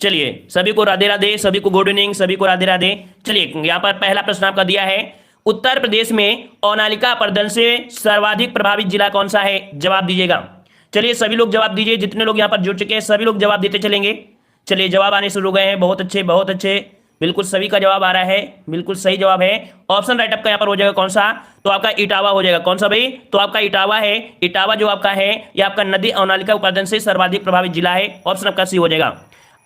चलिए सभी को राधे राधे, सभी को गुड इवनिंग, सभी को राधे राधे। चलिए यहाँ पर पहला प्रश्न आपका दिया है, उत्तर प्रदेश में अनालिका अपर्दन से सर्वाधिक प्रभावित जिला कौन सा है? जवाब दीजिएगा। चलिए सभी लोग जवाब दीजिए, जितने लोग यहाँ पर जुड़ चुके हैं सभी लोग जवाब देते चलेंगे। चलिए जवाब आने शुरू हो गए हैं, बहुत अच्छे बहुत अच्छे, बिल्कुल सभी का जवाब आ रहा है, बिल्कुल सही जवाब है। ऑप्शन राइट आपका यहाँ पर हो जाएगा कौन सा? तो आपका इटावा हो जाएगा। कौन सा भाई? तो आपका इटावा है। इटावा जो आपका है ये आपका नदी अनालिका उपादन से सर्वाधिक प्रभावित जिला है। ऑप्शन आपका सी हो जाएगा।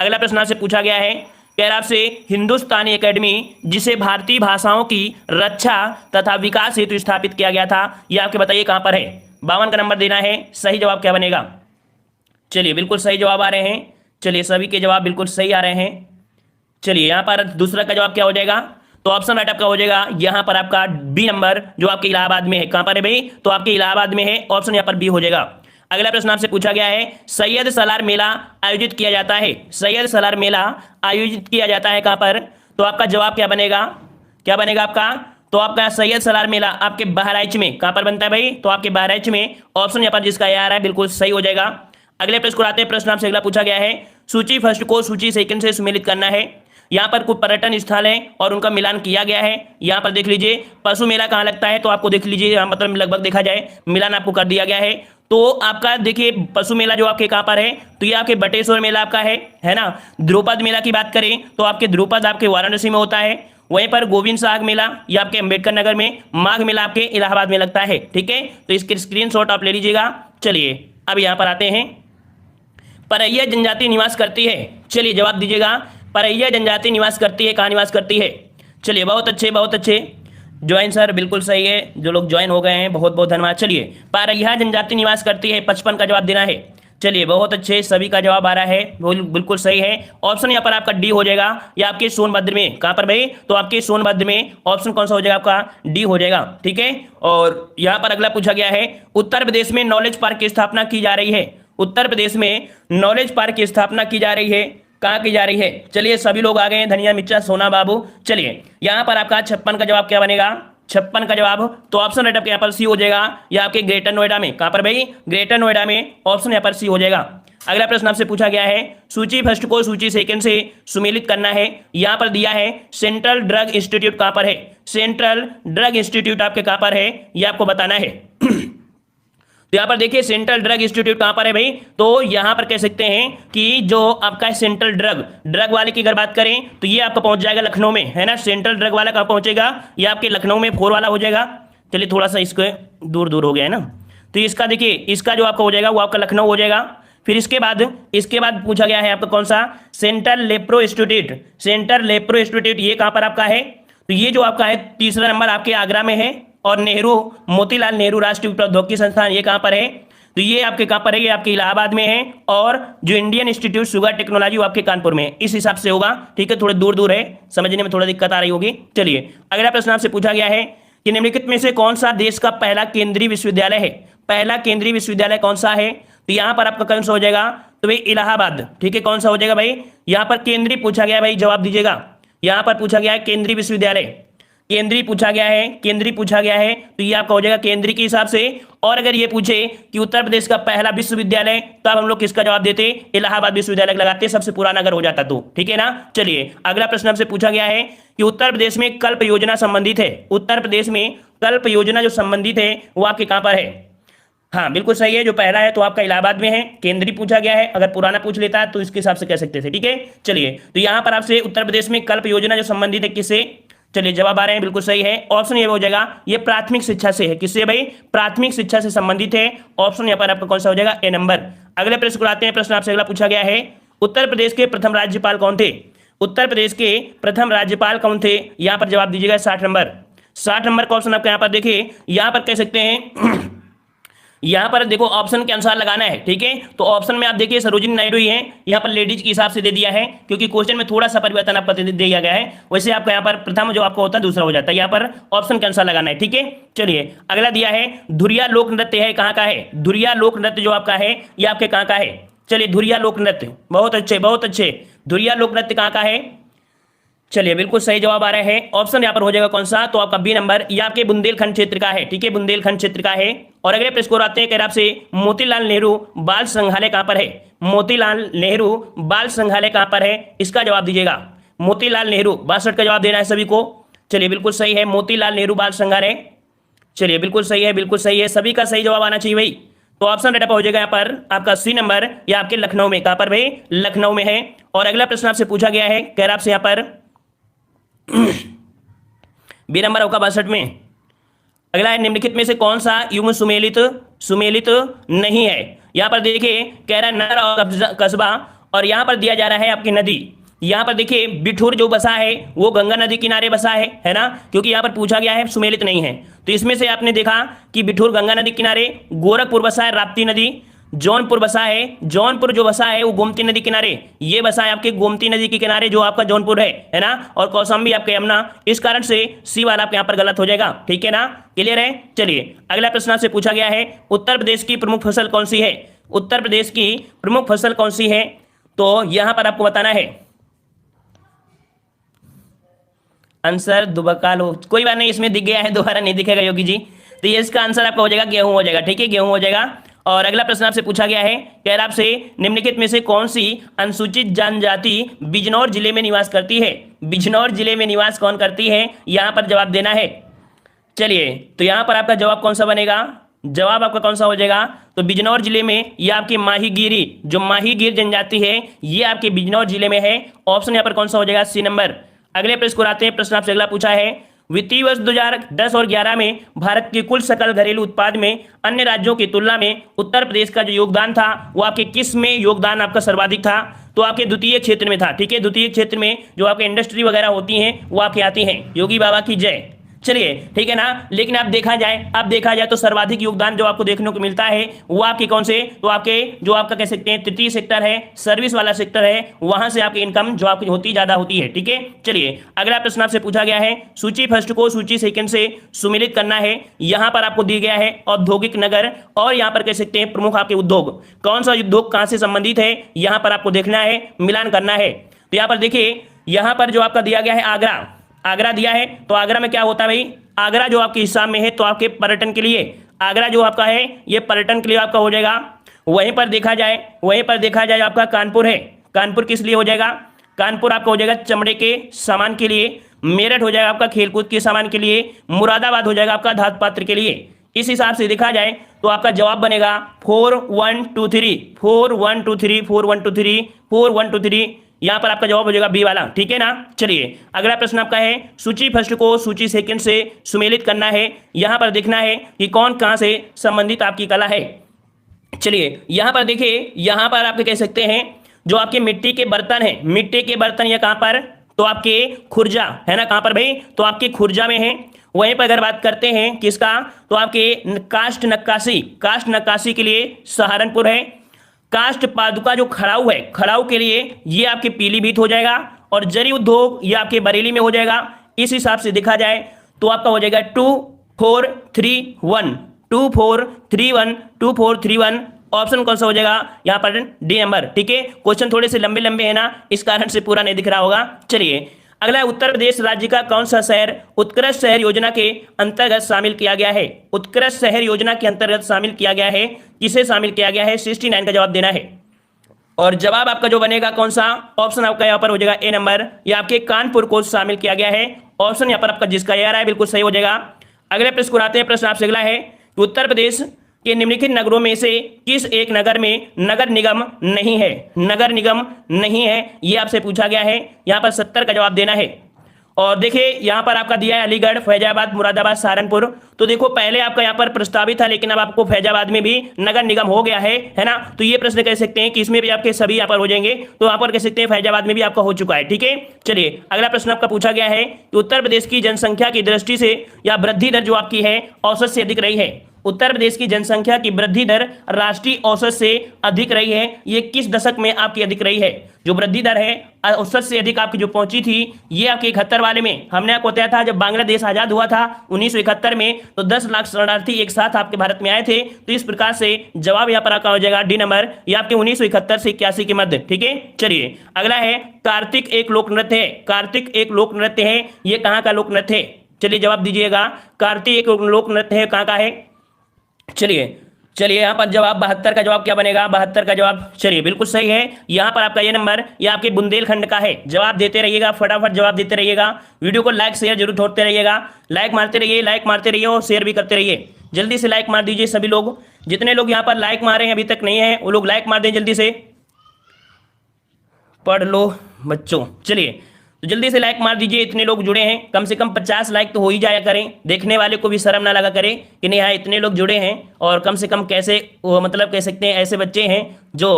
अगला प्रश्न आपसे पूछा गया है, कह रहा आपसे हिंदुस्तानी एकेडमी जिसे भारतीय भाषाओं की रक्षा तथा विकास हेतु स्थापित किया गया था, ये आपके बताइए कहां पर है? 52 का नंबर देना है। सही जवाब क्या बनेगा? चलिए बिल्कुल सही जवाब आ रहे हैं। चलिए सभी के जवाब बिल्कुल सही आ रहे हैं। चलिए यहां पर दूसरा का जवाब क्या हो जाएगा? तो ऑप्शन राइट आपका हो जाएगा यहां पर आपका बी नंबर, जो आपके इलाहाबाद में है। कहां पर है भाई? तो आपके इलाहाबाद में है। ऑप्शन यहां पर बी हो जाएगा। अगला प्रश्न आपसे पूछा गया है, सैयद सलार मेला आयोजित किया जाता है। सैयद सलार मेला आयोजित किया जाता है कहां पर? तो आपका जवाब क्या बनेगा? क्या बनेगा आपका? तो आपका सैयद सलार मेला आपके बहराइच में। कहां पर बनता है भाई? तो आपके बहराइच में। ऑप्शन यहां पर जिसका आ रहा है बिल्कुल सही हो जाएगा। अगले प्रश्न को आते हैं। प्रश्न आपसे अगला पूछा गया है, सूची फर्स्ट को सूची सेकंड से सम्मिलित करना है। यहाँ पर कुछ पर्यटन स्थल है और उनका मिलान किया गया है। यहाँ पर देख लीजिए पशु मेला कहाँ लगता है, तो आपको देख लीजिए यहाँ मतलब लगभग देखा जाए मिलान आपको कर दिया गया है। तो आपका देखिए पशु मेला जो आपके कहाँ पर है, तो ये आपके बटेश्वर मेला आपका है ना। ध्रुपद मेला की बात करें तो आपके ध्रुपद आपके वाराणसी में होता है। वहीं पर गोविंद साहब मेला ये आपके अंबेडकर नगर में, माघ मेला आपके इलाहाबाद में लगता है। ठीक है, तो इसके स्क्रीनशॉट आप ले लीजिएगा। चलिए अब यहाँ पर आते हैं, परैया जनजाति निवास करती है। चलिए जवाब दीजिएगा, परैया जनजाति निवास करती है, कहाँ निवास करती है? चलिए बहुत अच्छे बहुत अच्छे, ज्वाइन सर बिल्कुल सही है। जो लोग ज्वाइन हो गए हैं बहुत बहुत धन्यवाद। चलिए परैया जनजाति निवास करती है, 55 का जवाब देना है। चलिए बहुत अच्छे, सभी का जवाब आ रहा है, बिल्कुल सही है। ऑप्शन यहाँ पर आपका डी हो जाएगा, या आपके सोनभद्र में। कहाँ पर भाई? तो आपके सोनभद्र में। ऑप्शन कौन सा हो जाएगा आपका? डी हो जाएगा। ठीक है, और यहाँ पर अगला पूछा गया है, उत्तर प्रदेश में नॉलेज पार्क की स्थापना की जा रही है। उत्तर प्रदेश में नॉलेज पार्क की स्थापना की जा रही है, कहाँ की जा रही है? चलिए सभी लोग आ गए हैं, धनिया मिर्चा सोना बाबू। चलिए यहाँ पर आपका 56 का जवाब क्या बनेगा? 56 का जवाब, तो ऑप्शन राइट आपके यहाँ पर सी हो जाएगा, या आपके ग्रेटर नोएडा में। कहाँ पर भाई? ग्रेटर नोएडा में। ऑप्शन यहाँ पर सी हो जाएगा। अगला प्रश्न आपसे पूछा गया है, सूची फर्स्ट को सूची सेकंड से सुमेलित करना है। यहाँ पर दिया है सेंट्रल ड्रग इंस्टीट्यूट कहाँ पर है? सेंट्रल ड्रग इंस्टीट्यूट आपके कहाँ पर है, ये आपको बताना है। तो यहाँ पर देखिए सेंट्रल ड्रग इंस्टीट्यूट कहाँ पर है भाई? तो यहाँ पर कह सकते हैं कि जो आपका सेंट्रल ड्रग वाले की अगर बात करें तो ये आपका पहुंच जाएगा लखनऊ में, है ना। सेंट्रल ड्रग वाला कहाँ पहुंचेगा? ये आपके लखनऊ में 4 वाला हो जाएगा। चलिए थोड़ा सा इसको दूर दूर हो गया है ना, तो इसका देखिए इसका जो आपका हो जाएगा वो आपका लखनऊ हो जाएगा। फिर इसके बाद पूछा गया है आपका कौन सा? Central lapro institute. Central lapro institute ये कहाँ पर आपका है? तो ये जो आपका है तीसरा नंबर आपके आगरा में है। और नेहरू मोतीलाल नेहरू राष्ट्रीय प्रौद्योगिकी संस्थान ये कहाँ पर है? तो ये आपके कहाँ पर है? ये आपके इलाहाबाद में है। और जो इंडियन इंस्टीट्यूट शुगर टेक्नोलॉजी वो आपके कानपुर में है। इस हिसाब से होगा। ठीक है, थोड़े दूर दूर है, समझने में थोड़ा दिक्कत आ रही होगी। चलिए अगला प्रश्न आपसे पूछा गया है कि निम्नलिखित में से कौन सा देश का पहला केंद्रीय विश्वविद्यालय है? पहला केंद्रीय विश्वविद्यालय कौन सा है? तो यहाँ पर आपका कौन सा हो जाएगा? तो भाई इलाहाबाद। ठीक है, कौन सा हो जाएगा भाई? यहाँ पर केंद्रीय पूछा गया भाई, जवाब दीजिएगा। यहाँ पर पूछा गया है केंद्रीय विश्वविद्यालय, केंद्रीय पूछा गया है, केंद्रीय पूछा गया है, तो ये आपका हो जाएगा केंद्रीय के हिसाब से। और अगर ये पूछे कि उत्तर प्रदेश का पहला विश्वविद्यालय, तब हम लोग किसका जवाब देते? इलाहाबाद विश्वविद्यालय लगाते, सबसे पुराना अगर हो जाता तो। ठीक है ना। चलिए अगला प्रश्न आपसे पूछा गया है कि उत्तर प्रदेश में कल्प योजना संबंधित है। उत्तर प्रदेश में कल्प योजना जो संबंधित है वो आपके कहां पर है? हाँ बिल्कुल सही है, जो पहला है तो आपका इलाहाबाद में है। केंद्रीय पूछा गया है, अगर पुराना पूछ लेता है तो इसके हिसाब से कह सकते थे। ठीक है, चलिए तो यहां पर आपसे उत्तर प्रदेश में कल्प योजना जो संबंधित है किससे? चलिए जवाब आ रहे हैं, बिल्कुल सही है। ऑप्शन ये हो जाएगा, ये प्राथमिक शिक्षा से है। किससे भाई? प्राथमिक शिक्षा से संबंधित है। ऑप्शन यहाँ पर आपका कौन सा हो जाएगा? ए नंबर। अगले प्रश्न को आते हैं। प्रश्न आपसे अगला पूछा गया है, उत्तर प्रदेश के प्रथम राज्यपाल कौन थे? उत्तर प्रदेश के प्रथम राज्यपाल कौन थे? यहाँ पर जवाब दीजिएगा 60 नंबर। 60 नंबर का ऑप्शन आपका यहाँ पर देखिए, यहाँ पर कह सकते हैं यहाँ पर देखो ऑप्शन के अनुसार लगाना है। ठीक है, तो ऑप्शन में आप देखिए सरोजिनी नायडू ही है। यहाँ पर लेडीज के हिसाब से दे दिया है, क्योंकि क्वेश्चन में थोड़ा सा परिवर्तन आपको दिया गया है। वैसे आपका यहाँ पर प्रथम जो आपका होता है दूसरा हो जाता है। यहाँ पर ऑप्शन के अनुसार लगाना है। ठीक है, चलिए अगला दिया है, धुरिया लोक नृत्य है, कहाँ का है? धुरिया लोक नृत्य जो आपका है ये आपके कहाँ का है? चलिए धुरिया लोक नृत्य, बहुत अच्छे बहुत अच्छे। धुरिया लोक नृत्य कहाँ का है? चलिए बिल्कुल सही जवाब आ रहे हैं। ऑप्शन यहाँ पर हो जाएगा कौन सा? तो आपका बी नंबर, ये आपके बुंदेलखंड क्षेत्र का है। ठीक है, बुंदेलखंड क्षेत्र का है। और अगले प्रश्न को आते हैं, कह रहा आपसे मोतीलाल नेहरू बाल संग्रहालय कहाँ पर है? मोतीलाल नेहरू बाल संग्रहालय कहां पर है, इसका जवाब दीजिएगा। मोतीलाल नेहरू 62 का जवाब देना है सभी को। चलिए बिल्कुल सही है, मोतीलाल नेहरू बाल संग्रहालय। चलिए बिल्कुल सही है, बिल्कुल सही है, सभी का सही जवाब आना चाहिए भाई। तो ऑप्शन रेड हो जाएगा यहाँ पर आपका सी नंबर, या आपके लखनऊ में, कहां पर भाई, लखनऊ में है। और अगला प्रश्न आपसे पूछा गया है, कह रहा आपसे यहाँ पर बी नंबर होगा 62 में। अगला है, निम्नलिखित में से कौन सा युग्म सुमेलित नहीं है। यहां पर देखिए कह रहा है नगर और कस्बा, और यहां पर दिया जा रहा है आपकी नदी। यहां पर देखिए बिठूर जो बसा है वो गंगा नदी किनारे बसा है ना, क्योंकि यहां पर पूछा गया है सुमेलित नहीं है। तो इसमें से आपने देखा कि बिठूर गंगा नदी किनारे, गोरखपुर बसा है राप्ती नदी, जौनपुर बसा है, जौनपुर जो बसा है वो गोमती नदी किनारे, ये बसा है आपके गोमती नदी के किनारे जो आपका जौनपुर है ना, और कौशाम्बी आपके यमुना। इस कारण से सी वाला आपके यहाँ पर गलत हो जाएगा, ठीक है ना, क्लियर है। चलिए अगला प्रश्न आपसे पूछा गया है, उत्तर प्रदेश की प्रमुख फसल कौन सी है। उत्तर प्रदेश की प्रमुख फसल कौन सी है, तो यहां पर आपको बताना है। आंसर दुबका लो, कोई बात नहीं, इसमें दिख गया है, दोबारा नहीं दिखेगा योगी जी। तो ये इसका आंसर आपका हो जाएगा गेहूं हो जाएगा, ठीक है, गेहूं हो जाएगा। और अगला प्रश्न आपसे पूछा गया है, कह रहा आपसे निम्नलिखित में से कौन सी अनुसूचित जनजाति बिजनौर जिले में निवास करती है। बिजनौर जिले में निवास कौन करती है, यहां पर जवाब देना है। चलिए तो यहां पर आपका जवाब कौन सा बनेगा, जवाब आपका कौन सा हो जाएगा, तो बिजनौर जिले में ये आपकी माहीगीरी, जो माहीगीर जनजाति है ये आपके बिजनौर जिले में है। ऑप्शन यहां पर कौन सा हो जाएगा, सी नंबर। अगले प्रश्न को आते हैं, प्रश्न आपसे अगला पूछा है, वित्तीय वर्ष 2010 और 11 में भारत के कुल सकल घरेलू उत्पाद में अन्य राज्यों की तुलना में उत्तर प्रदेश का जो योगदान था वो आपके किस में योगदान आपका सर्वाधिक था, तो आपके द्वितीय क्षेत्र में था, ठीक है, द्वितीय क्षेत्र में जो आपके इंडस्ट्री वगैरह होती हैं वो आपके आती हैं। योगी बाबा की जय। चलिए ठीक है ना, लेकिन अब देखा जाए तो सर्वाधिक योगदान जो आपको देखने को मिलता है वो आपके कौन से, तो आपके जो आपका कह सकते हैं तृतीय सेक्टर है, सर्विस वाला सेक्टर है, वहां से आपकी इनकम जो आपकी होती ज्यादा होती है, ठीक है। चलिए अगला प्रश्न आपसे पूछा गया है, सूची फर्स्ट को सूची सेकंड से सुमेलित करना है। यहां पर आपको दिया गया है औद्योगिक नगर, और यहां पर कह सकते हैं प्रमुख आपके उद्योग, कौन सा उद्योग कहां से संबंधित है, यहां पर आपको देखना है, मिलान करना है। तो यहां पर देखिए, यहां पर जो आपका दिया गया है आगरा दिया है, तो आगरा में क्या होता है भाई, आगरा जो आपके हिसाब में है तो आपके पर्यटन के लिए, आगरा जो आपका है ये पर्यटन के लिए आपका हो जाएगा। वहीं पर देखा जाए आपका कानपुर है, कानपुर किस लिए हो जाएगा, कानपुर आपका हो जाएगा चमड़े के सामान के लिए, मेरठ हो जाएगा आपका खेलकूद के सामान के लिए, मुरादाबाद हो जाएगा आपका धातु पात्र के लिए। इस हिसाब से देखा जाए तो आपका जवाब बनेगा 4 1 2 3। यहां पर आपका जवाब हो जाएगा बी वाला, ठीक है ना। चलिए अगला प्रश्न आपका है, सूची फर्स्ट को सूची सेकंड से सुमेलित करना है। यहां पर देखना है कि कौन कहां से संबंधित आपकी कला है। चलिए यहां पर देखिए, यहां पर आप कह सकते हैं जो आपके मिट्टी के बर्तन है, मिट्टी के बर्तन या कहां पर, तो आपके खुर्जा है ना, कहां पर भाई, तो आपके खुर्जा में है। वहीं पर अगर बात करते हैं किसका, तो आपके काष्ठ नक्काशी के लिए सहारनपुर है। काष्ठ पादुका जो खड़ाऊ है, खड़ाऊ के लिए ये आपके पीलीभीत हो जाएगा, और जरी उद्योग ये आपके बरेली में हो जाएगा। इस हिसाब से देखा जाए तो आपका हो जाएगा 2 4 3 1। ऑप्शन कौन सा हो जाएगा यहाँ पर, डी नंबर, ठीक है। क्वेश्चन थोड़े से लंबे है ना, इस कारण से पूरा नहीं दिख रहा होगा। चलिए अगला है, उत्तर प्रदेश राज्य का कौन सा शहर उत्कृष्ट शहर योजना के अंतर्गत शामिल किया गया है। उत्कृष्ट शहर योजना के अंतर्गत शामिल किया गया है, किसे शामिल किया गया है, 69 का जवाब देना है। और जवाब आपका जो बनेगा कौन सा, ऑप्शन आपका यहाँ पर हो जाएगा ए नंबर, या आपके कानपुर को शामिल किया गया है। ऑप्शन यहाँ पर आपका जिसका ये आ रहा है बिल्कुल सही हो जाएगा। अगले प्रश्न को आते हैं, प्रश्न आपसे अगला है, उत्तर प्रदेश के निम्नलिखित नगरों में से किस एक नगर में नगर निगम नहीं है, नगर निगम नहीं है, ये आपसे पूछा गया है। यहाँ पर 70 का जवाब देना है। और देखिए यहाँ पर आपका दिया है अलीगढ़, फैजाबाद, मुरादाबाद, सहारनपुर। तो देखो पहले आपका यहाँ पर प्रस्तावित था, लेकिन अब आपको फैजाबाद में भी नगर निगम हो गया है ना। तो ये प्रश्न कह सकते हैं कि इसमें भी आपके सभी यहाँ पर हो जाएंगे, तो यहाँ पर कह सकते हैं फैजाबाद में भी आपका हो चुका है, ठीक है। चलिए अगला प्रश्न आपका पूछा गया है कि उत्तर प्रदेश की जनसंख्या की दृष्टि से या वृद्धि दर जो आपकी है औसत से अधिक रही है। उत्तर प्रदेश की जनसंख्या की वृद्धि दर राष्ट्रीय औसत से अधिक रही है, ये किस दशक में आपकी अधिक रही है। जो वृद्धि दर है औसत से अधिक आपकी जो पहुंची थी, ये आपके 71 वाले में हमने आपको बताया था, जब बांग्लादेश आजाद हुआ था 1971 में, तो 10 लाख शरणार्थी एक साथ आपके भारत में आए थे। तो इस प्रकार से जवाब यहाँ पर आपका हो जाएगा डी नंबर, ये आपके 1971 से 81 के मध्य, ठीक है। चलिए अगला है, कार्तिक एक लोक नृत्य है, कार्तिक एक लोक नृत्य है, ये कहाँ का लोक नृत्य है। चलिए जवाब दीजिएगा, कार्तिक एक लोक नृत्य है, कहाँ का है। चलिए चलिए यहाँ पर जवाब 72 का जवाब क्या बनेगा? 72 का जवाब चलिए बिल्कुल सही है। यहाँ पर आपका ये नंबर ये आपके बुंदेलखंड का है। जवाब देते रहिएगा, फटाफट जवाब देते रहिएगा। वीडियो को लाइक शेयर जरूर ठोकते रहिएगा। लाइक मारते रहिए, लाइक मारते रहिए और शेयर भी करते रहिए। जल्दी से लाइक मार दीजिए सभी लोग। जितने लोग यहाँ पर लाइक मारे हैं अभी तक नहीं है वो लोग लाइक मार दें जल्दी से। पढ़ लो बच्चों। चलिए तो जल्दी से लाइक मार दीजिए। इतने लोग जुड़े हैं, कम से कम 50 लाइक तो हो ही जाया करें। देखने वाले को भी शर्म ना लगा करे कि नहीं हाँ इतने लोग जुड़े हैं और कम से कम कैसे वो मतलब कह सकते हैं ऐसे बच्चे हैं जो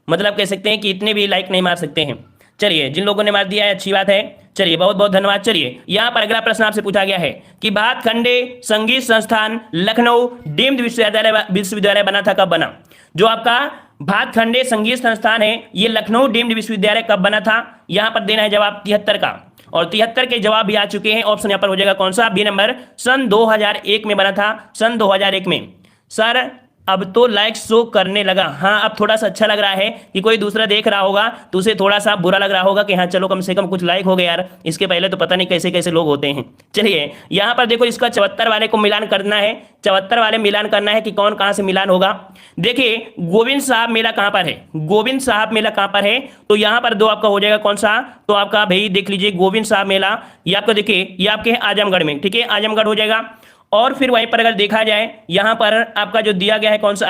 मतलब कह सकते हैं कि इतने भी लाइक नहीं मार सकते हैं। चलिए जिन लोगों ने मार दिया है अच्छी बात है। चलिए बहुत बहुत धन्यवाद। चलिए यहाँ पर अगला प्रश्न आपसे पूछा गया है कि भातखंडे संगीत संस्थान लखनऊ डीम्ड विश्वविद्यालय बना था, कब बना? जो आपका भातखंडे संगीत संस्थान है ये लखनऊ डीम्ड विश्वविद्यालय कब बना था? यहाँ पर देना है जवाब 73 का, और 73 के जवाब भी आ चुके हैं। ऑप्शन यहाँ पर हो जाएगा कौन सा? बी नंबर, सन 2001 में बना था, सन 2001 में। सर अब तो लाइक शो करने लगा। हाँ अब थोड़ा सा अच्छा लग रहा है कि कोई दूसरा देख रहा होगा तो उसे थोड़ा सा बुरा लग रहा होगा कि हाँ चलो कम से कम कुछ लाइक हो गया यार। इसके पहले तो पता नहीं कैसे कैसे लोग होते हैं। चलिए यहाँ पर देखो इसका 74 वाले को मिलान करना है। 74 वाले मिलान करना है कि कौन कहाँ से मिलान होगा। देखिए गोविंद साहब मेला कहाँ पर है? गोविंद साहब मेला कहाँ पर है? तो यहाँ पर दो आपका हो जाएगा कौन सा? तो आपका भाई देख लीजिए गोविंद साहब मेला ये आपको देखिए ये आपके आजमगढ़ में, ठीक है आजमगढ़ हो जाएगा। और फिर वहीं पर अगर देखा जाए यहाँ पर आपका जो दिया गया है कौन सा?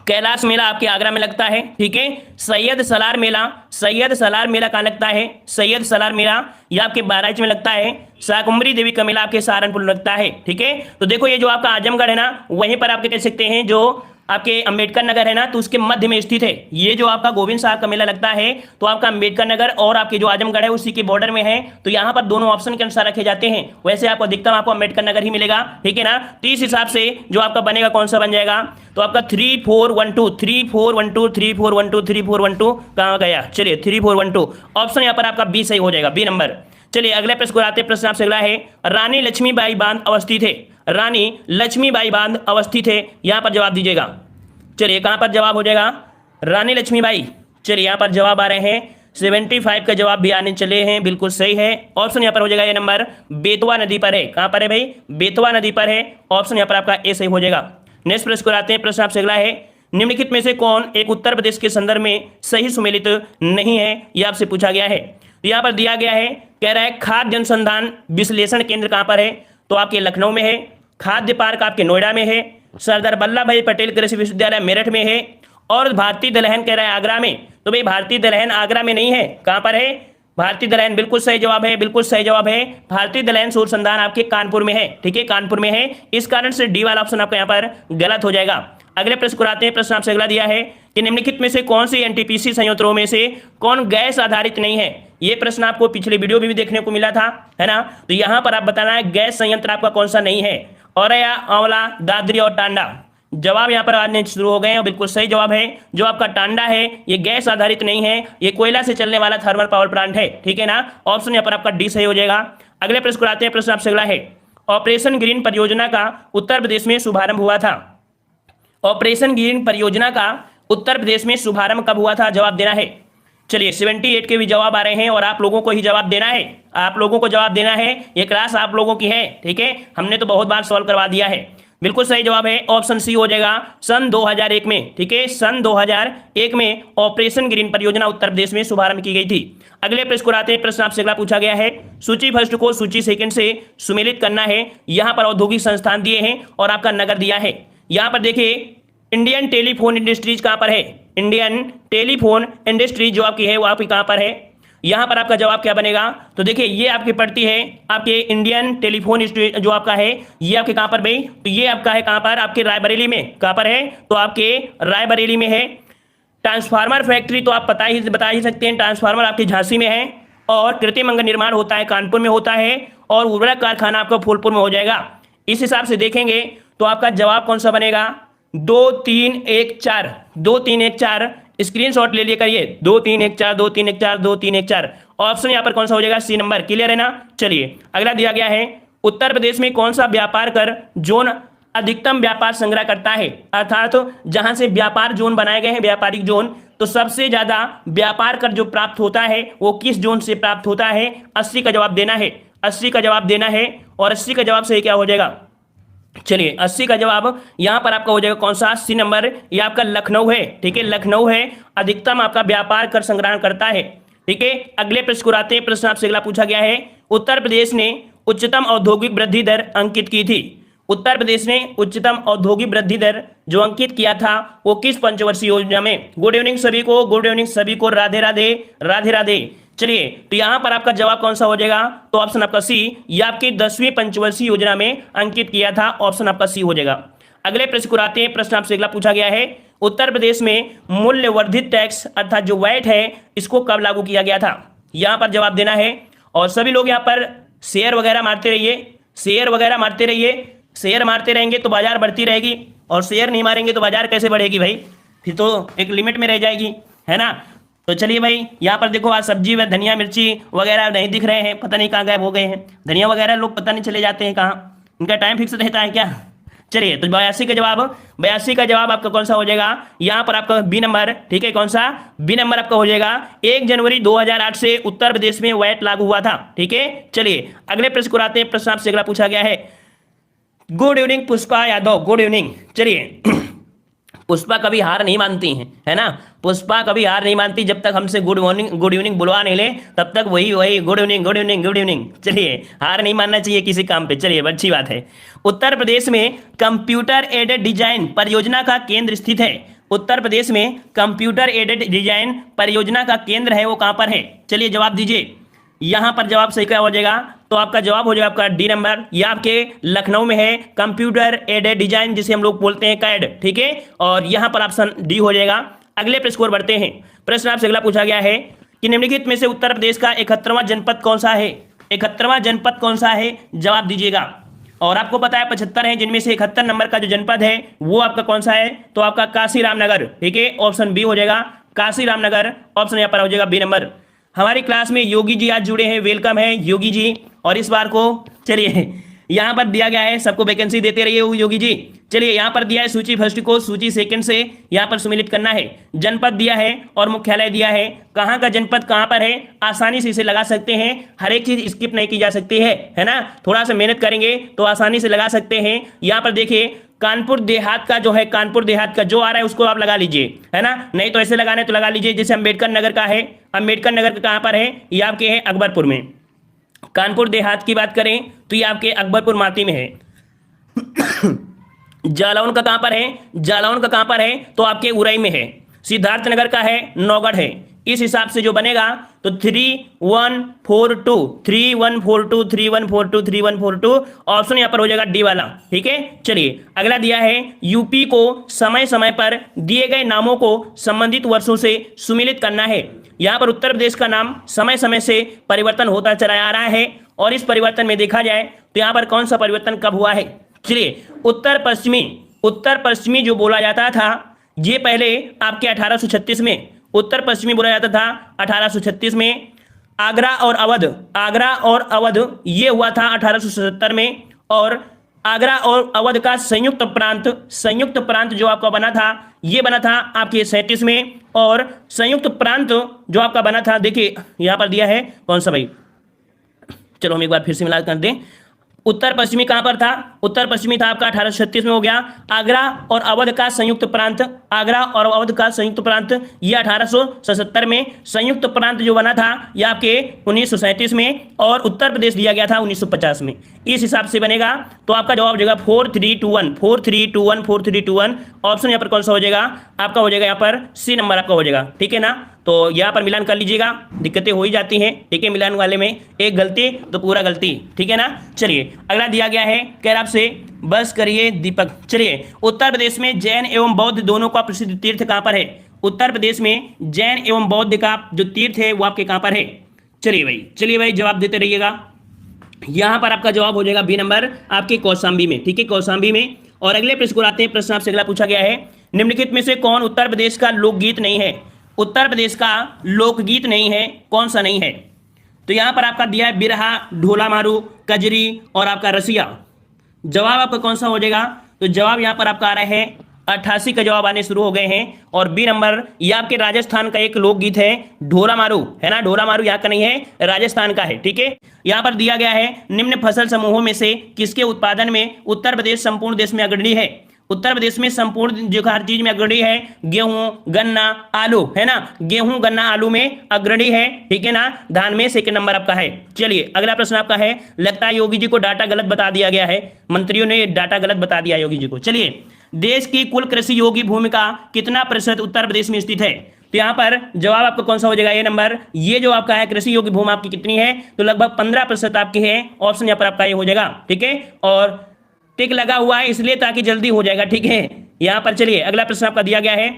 कैलाश मेला आपके आगरा में लगता है, ठीक है। सैयद सलार मेला, सैयद सलार मेला कहाँ लगता है? सैयद सलार मेला ये आपके बहराइच में लगता है। शाकुंभरी देवी का मेला आपके सहारनपुर में लगता है, ठीक है। तो देखो ये जो आपका आजमगढ़ है ना वहीं पर आपके कह सकते हैं जो आपके अंबेडकर नगर है ना तो उसके मध्य में स्थित है। ये जो आपका गोविंद साहब का मेला लगता है तो आपका अंबेडकर नगर और आपके जो आजमगढ़ है उसी के बॉर्डर में है। तो यहाँ पर दोनों ऑप्शन के अनुसार रखे जाते हैं। वैसे आपको अधिकतम आपको अंबेडकर नगर ही मिलेगा, ठीक है ना। तो इस हिसाब से जो आपका बनेगा कौन सा बन जाएगा? तो आपका 3412 3412 3412 3412 कहाँ गया? चलिए 3412 ऑप्शन यहाँ पर आपका बी सही हो जाएगा, बी नंबर। चलिए अगले प्रश्न को आते हैं। प्रश्न आपसे अगला है रानी लक्ष्मीबाई बांध अवस्थित है। रानी लक्ष्मीबाई बांध अवस्थित है, यहाँ पर जवाब दीजिएगा। चलिए कहाँ पर जवाब हो जाएगा? रानी लक्ष्मीबाई। चलिए यहाँ पर जवाब आ रहे हैं 75 का जवाब भी आने चले हैं, बिल्कुल सही है। ऑप्शन यहाँ पर हो जाएगा ये नंबर, बेतवा नदी पर है। कहाँ पर है भाई? बेतवा नदी पर है। ऑप्शन यहाँ पर आपका ए सही हो जाएगा। नेक्स्ट प्रश्न को आते हैं। प्रश्न आपसे अगला है निम्नलिखित में से कौन एक उत्तर प्रदेश के संदर्भ में सही सुमेलित नहीं है? यह आपसे पूछा गया है। तो यहाँ पर दिया गया है, कह रहा है खाद्य अनुसंधान विश्लेषण केंद्र कहाँ पर है? तो आपके लखनऊ में है। खाद्य पार्क आपके नोएडा में है। सरदार वल्लभ भाई पटेल कृषि विश्वविद्यालय मेरठ में है। और भारतीय दलहन कह रहा है आगरा में। तो भाई भारतीय दलहन आगरा में नहीं है, कहाँ पर है? भारतीय दलहन बिल्कुल सही जवाब है, बिल्कुल सही जवाब है। भारतीय दलहन शोध संस्थान आपके कानपुर में है, ठीक है कानपुर में है। इस कारण से डी वाला ऑप्शन आपका यहाँ पर गलत हो जाएगा। अगले प्रश्न को आते हैं। प्रश्न आपसे अगला दिया है कि निम्नलिखित में से कौन सी एनटीपीसी संयंत्रों में से कौन गैस आधारित नहीं है? ये प्रश्न आपको पिछले वीडियो में भी देखने को मिला था, है ना। तो यहाँ पर आप बताना है गैस संयंत्र आपका कौन सा नहीं है। औरैया, आंवला, दादरी और टांडा। जवाब यहाँ पर आने शुरू हो गए हैं। बिल्कुल सही जवाब है। जो आपका टांडा है ये गैस आधारित नहीं है, ये कोयला से चलने वाला थर्मल पावर प्लांट है, ठीक है ना। ऑप्शन यहाँ पर आपका डी सही हो जाएगा। अगले प्रश्न को आते हैं। प्रश्न आपसे अगला है ऑपरेशन ग्रीन परियोजना का उत्तर प्रदेश में शुभारंभ हुआ था। ऑपरेशन ग्रीन परियोजना का उत्तर प्रदेश में शुभारंभ कब हुआ था? जवाब देना है। चलिए 78 के भी जवाब आ रहे हैं और आप लोगों को ही जवाब देना है। आप लोगों को जवाब देना है, ये क्लास आप लोगों की है, ठीक है। हमने तो बहुत बार सॉल्व करवा दिया है। बिल्कुल सही जवाब है, ऑप्शन सी हो जाएगा सन 2001 में, ठीक है। सन 2001 में ऑपरेशन ग्रीन परियोजना उत्तर प्रदेश में शुभारंभ की गई थी। अगले प्रश्न को आते हैं। प्रश्न आपसे अगला पूछा गया है सूची फर्स्ट को सूची सेकंड से सुमेलित करना है। यहाँ पर औद्योगिक संस्थान दिए हैं और आपका नगर दिया है। यहाँ पर देखिए इंडियन टेलीफोन इंडस्ट्रीज कहाँ पर है? इंडियन टेलीफोन इंडस्ट्रीज जो आपकी है वो आपकी कहाँ पर है? यहाँ पर आपका जवाब क्या बनेगा? तो देखिए ये आपकी पड़ती है आपके इंडियन टेलीफोन जो आपका है ये आपके कहाँ पर भाई? तो ये आपका है कहाँ पर? आपके रायबरेली में। कहाँ पर है? तो आपके रायबरेली में है। ट्रांसफार्मर फैक्ट्री तो आप बता ही सकते हैं, ट्रांसफार्मर आपके झांसी में है। और कृत्रिम अंग निर्माण होता है कानपुर में होता है। और उर्वरक कारखाना आपका फूलपुर में हो जाएगा। इस हिसाब से देखेंगे तो आपका जवाब कौन सा बनेगा? 2 3 1 4 2 3 1 4 स्क्रीनशॉट ले लिए करिए। 2 3 1 4 2 3 1 4 2 3 1 4 ऑप्शन यहाँ पर कौन सा हो जाएगा? सी नंबर। क्लियर है ना। चलिए अगला दिया गया है उत्तर प्रदेश में कौन सा व्यापार कर जोन अधिकतम व्यापार संग्रह करता है? अर्थात तो जहां से व्यापार जोन बनाए गए हैं, व्यापारिक जोन, तो सबसे ज्यादा व्यापार कर जो प्राप्त होता है वो किस जोन से प्राप्त होता है? 80 का जवाब देना है। 80 का जवाब देना है और 80 का जवाब सही क्या हो जाएगा? चलिए 80 का जवाब यहां पर आपका हो जाएगा कौन सा, सी नंबर, ये आपका लखनऊ है। ठीक है, लखनऊ है, अधिकतम आपका व्यापार कर संग्रहण करता है। ठीक है, अगले प्रश्न को आते हैं। प्रश्न आपसे अगला पूछा गया है, उत्तर प्रदेश ने उच्चतम औद्योगिक वृद्धि दर अंकित की थी। उत्तर प्रदेश ने उच्चतम औद्योगिक वृद्धि दर जो अंकित किया था वो किस पंचवर्षीय योजना में। गुड इवनिंग सभी को, गुड इवनिंग सभी को, राधे राधे, राधे राधे। चलिए, तो यहां पर आपका जवाब कौन सा हो जाएगा, तो ऑप्शन आपका सी, ये आपकी 10वीं पंचवर्षीय योजना में अंकित किया था, ऑप्शन आपका सी हो जाएगा। अगले प्रश्न को आते हैं। प्रश्न आपसे अगला पूछा गया है, उत्तर प्रदेश में मूल्य वर्धित टैक्स अर्थात जो वैट है इसको कब लागू किया गया था। यहां पर जवाब देना है और सभी लोग यहां पर शेयर वगैरह मारते रहिए, शेयर वगैरह मारते रहिए। शेयर मारते रहेंगे तो बाजार बढ़ती रहेगी, और शेयर नहीं मारेंगे तो बाजार कैसे बढ़ेगी भाई, फिर तो एक लिमिट में रह जाएगी, है ना। तो चलिए भाई, यहाँ पर देखो आज सब्जी व धनिया मिर्ची वगैरह नहीं दिख रहे हैं, पता नहीं कहाँ गायब हो गए हैं। धनिया वगैरह लोग पता नहीं चले जाते हैं कहाँ, इनका टाइम फिक्स रहता है क्या। चलिए, तो 82 का जवाब आपका कौन सा हो जाएगा, यहाँ पर आपका बी नंबर। ठीक है, कौन सा, बी नंबर आपका हो जाएगा। 1 जनवरी 2008 से उत्तर प्रदेश में वैट लागू हुआ था। ठीक है, चलिए अगले प्रश्न को आते हैं। प्रश्न आपसे अगला पूछा गया है, good evening Pushpa Yadav, good evening. चलिए पुष्पा कभी हार नहीं मानती हैं, है ना, पुष्पा कभी हार नहीं मानती, जब तक हमसे गुड मॉर्निंग गुड इवनिंग बुलवा नहीं ले तब तक वही वही good evening good evening good evening. चलिए, हार नहीं मानना चाहिए किसी काम पे। चलिए, अच्छी बात है। उत्तर प्रदेश में कंप्यूटर एडेड डिजाइन परियोजना का केंद्र स्थित है। उत्तर प्रदेश में कंप्यूटर एडेड डिजाइन परियोजना का केंद्र है, वो कहां पर है। चलिए जवाब दीजिए, यहां पर जवाब सही क्या हो जाएगा, तो आपका जवाब हो जाएगा आपका डी नंबर, ये आपके लखनऊ में है, कंप्यूटर एडेड डिजाइन जिसे हम लोग बोलते हैं कैड। ठीक है, और यहां पर ऑप्शन डी हो जाएगा। अगले प्रश्न को बढ़ते हैं। प्रश्न आपसे अगला पूछा गया है कि निम्नलिखित में से उत्तर प्रदेश का 71वां जनपद कौन सा है। 71वां जनपद कौन सा है, जवाब दीजिएगा। और आपको पता है 75 है, जिनमें से 71 नंबर का जो जनपद है वो आपका कौन सा है, तो आपका काशी रामनगर। ठीक है, ऑप्शन बी हो जाएगा, काशी रामनगर, ऑप्शन यहाँ पर हो जाएगा बी नंबर। हमारी क्लास में योगी जी आज जुड़े हैं, वेलकम है योगी जी। और इस बार को चलिए यहाँ पर दिया गया है, सबको वैकेंसी देते रहिए योगी जी। चलिए, यहाँ पर दिया है सूची फर्स्ट को सूची सेकंड से यहाँ पर सम्मिलित करना है। जनपद दिया है और मुख्यालय दिया है, कहाँ का जनपद कहाँ पर है, आसानी से इसे लगा सकते हैं। हर एक चीज स्किप नहीं की जा सकती है ना, थोड़ा सा मेहनत करेंगे तो आसानी से लगा सकते हैं। यहाँ पर देखिए, कानपुर देहात का जो है, कानपुर देहात का जो आ रहा है उसको आप लगा लीजिए, है ना, नहीं तो ऐसे लगाने तो लगा लीजिए। जैसे अम्बेडकर नगर का है, अम्बेडकर नगर का कहाँ पर है, ये आपके है अकबरपुर में। कानपुर देहात की बात करें तो ये आपके अकबरपुर माती में है। जालौन का कहां पर है, जालौन का कहां पर है, तो आपके उरई में है। सिद्धार्थ नगर का है, नौगढ़ है। इस हिसाब से जो बनेगा तो 3142 3142 3142 3142 ऑप्शन यहां पर हो जाएगा डी वाला। ठीक है, चलिए अगला दिया है, यूपी को समय समय पर दिए गए नामों को संबंधित वर्षों से सुमिलित करना है। यहां पर उत्तर प्रदेश का नाम समय समय से परिवर्तन होता चला आ रहा है, और इस परिवर्तन में देखा जाए तो यहां पर कौन सा परिवर्तन कब हुआ है। चलिए, उत्तर पश्चिमी जो बोला जाता था, ये पहले आपके 1836 में उत्तर पश्चिमी बोला जाता था 1836 में। आगरा और अवध ये हुआ था 1877 में। और आगरा और अवध का संयुक्त प्रांत जो आपका बना था, ये बना था आपके 37 में। और संयुक्त प्रांत जो आपका बना था, देखिए यहां पर दिया है कौन सा भाई, चलो हम एक बार फिर से मिला कर दें। उत्तर पश्चिमी कहां पर था, उत्तर पश्चिमी था आपका 1836 में हो गया। आगरा और अवध का संयुक्त प्रांत, आगरा और अवध का संयुक्त प्रांत ये 1877 में। संयुक्त प्रांत जो बना था ये आपके 1937 में, और उत्तर प्रदेश दिया गया था 1950 में। इस हिसाब से बनेगा तो आपका जवाब हो जाएगा 4321 ऑप्शन यहाँ पर कौन सा हो जाएगा, आपका हो जाएगा यहाँ पर सी नंबर आपका हो जाएगा। ठीक है ना, तो यहाँ पर मिलान कर लीजिएगा, दिक्कतें हो ही जाती हैं। ठीक है, मिलान वाले में एक गलती तो पूरा गलती। ठीक है ना, चलिए अगला दिया गया है, कह रहा आपसे बस करिए दीपक। चलिए, उत्तर प्रदेश में जैन एवं बौद्ध दोनों का प्रसिद्ध तीर्थ कहाँ पर है। उत्तर प्रदेश में जैन एवं बौद्ध का जो तीर्थ है वो आपके कहाँ पर है। चलिए भाई जवाब देते रहिएगा। यहां पर आपका जवाब हो जाएगा बी नंबर, आपके कौशाम्बी में। ठीक है, कौशाम्बी में। और अगले प्रश्न को आते हैं। प्रश्न आपसे अगला पूछा गया है, निम्नलिखित में से कौन उत्तर प्रदेश का लोकगीत नहीं है। उत्तर प्रदेश का लोकगीत नहीं है, कौन सा नहीं है। तो यहां पर आपका दिया है बिरहा, ढोला मारू, कजरी और आपका रसिया। जवाब आपका कौन सा हो जाएगा, तो जवाब यहां पर आपका आ रहा है 88 का जवाब आने शुरू हो गए हैं। और बी नंबर, ये आपके राजस्थान का एक लोकगीत है, ढोरा मारू, है ना, ढोरा मारू यहाँ का नहीं है, राजस्थान का है, ठीक है। यहाँ पर दिया गया है निम्न फसल समूहों में से किसके उत्पादन में उत्तर प्रदेश संपूर्ण देश में अग्रणी है। उत्तर प्रदेश में संपूर्ण जो हर चीज में अग्रणी है, गेहूं, गन्ना, आलू, है ना, गेहूं, गन्ना, आलू में अग्रणी है, ठीक है ना। धान में सेकंड नंबर आपका है। चलिए अगला प्रश्न आपका है, लगता है योगी जी को डाटा गलत बता दिया गया है, मंत्रियों ने डाटा गलत बता दिया योगी जी को। चलिए, देश की कुल कृषि योग्य भूमि का कितना प्रतिशत उत्तर प्रदेश में स्थित है। तो यहाँ पर जवाब आपका कौन सा हो जाएगा, ये नंबर, ये जो आपका है कृषि योग्य भूमि आपकी कितनी है, तो लगभग 15% आपकी है। ऑप्शन यहाँ पर आपका ये हो जाएगा, ठीक है। और टिक लगा हुआ है इसलिए ताकि जल्दी हो जाएगा, ठीक है। यहां पर चलिए अगला प्रश्न आपका दिया गया है,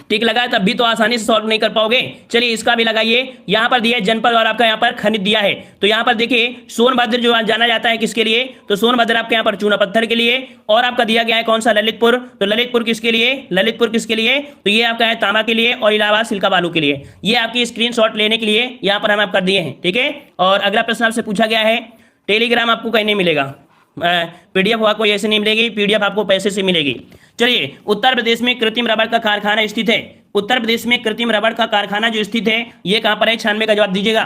टिक लगा है तब भी तो आसानी से सॉल्व नहीं कर पाओगे। चलिए इसका भी लगाइए। यहां पर दिया है जनपद और आपका यहां पर खनिज दिया है। तो यहां पर देखिए सोनभद्र जो जाना जाता है किसके लिए, तो सोनभद्र आपके यहां पर चूना पत्थर के लिए। और आपका दिया गया है कौन सा, ललितपुर, तो ललितपुर किसके लिए, ललितपुर किसके लिए, तो ये आपका है तांबा के लिए और इलाहाबाद सिल्का बालू के लिए। ये आपकी स्क्रीनशॉट लेने के लिए यहां पर हम आप कर दिए हैं, ठीक है। और अगला प्रश्न आपसे पूछा गया है, टेलीग्राम आपको कहीं नहीं मिलेगा, पीडीएफ आपको ऐसे नहीं मिलेगी, पीडीएफ आपको पैसे से मिलेगी। चलिए, उत्तर प्रदेश में कृत्रिम रबड़ का कारखाना स्थित है। उत्तर प्रदेश में कृत्रिम रबड़ का कारखाना जो स्थित है ये कहां पर है, 96 का जवाब दीजिएगा।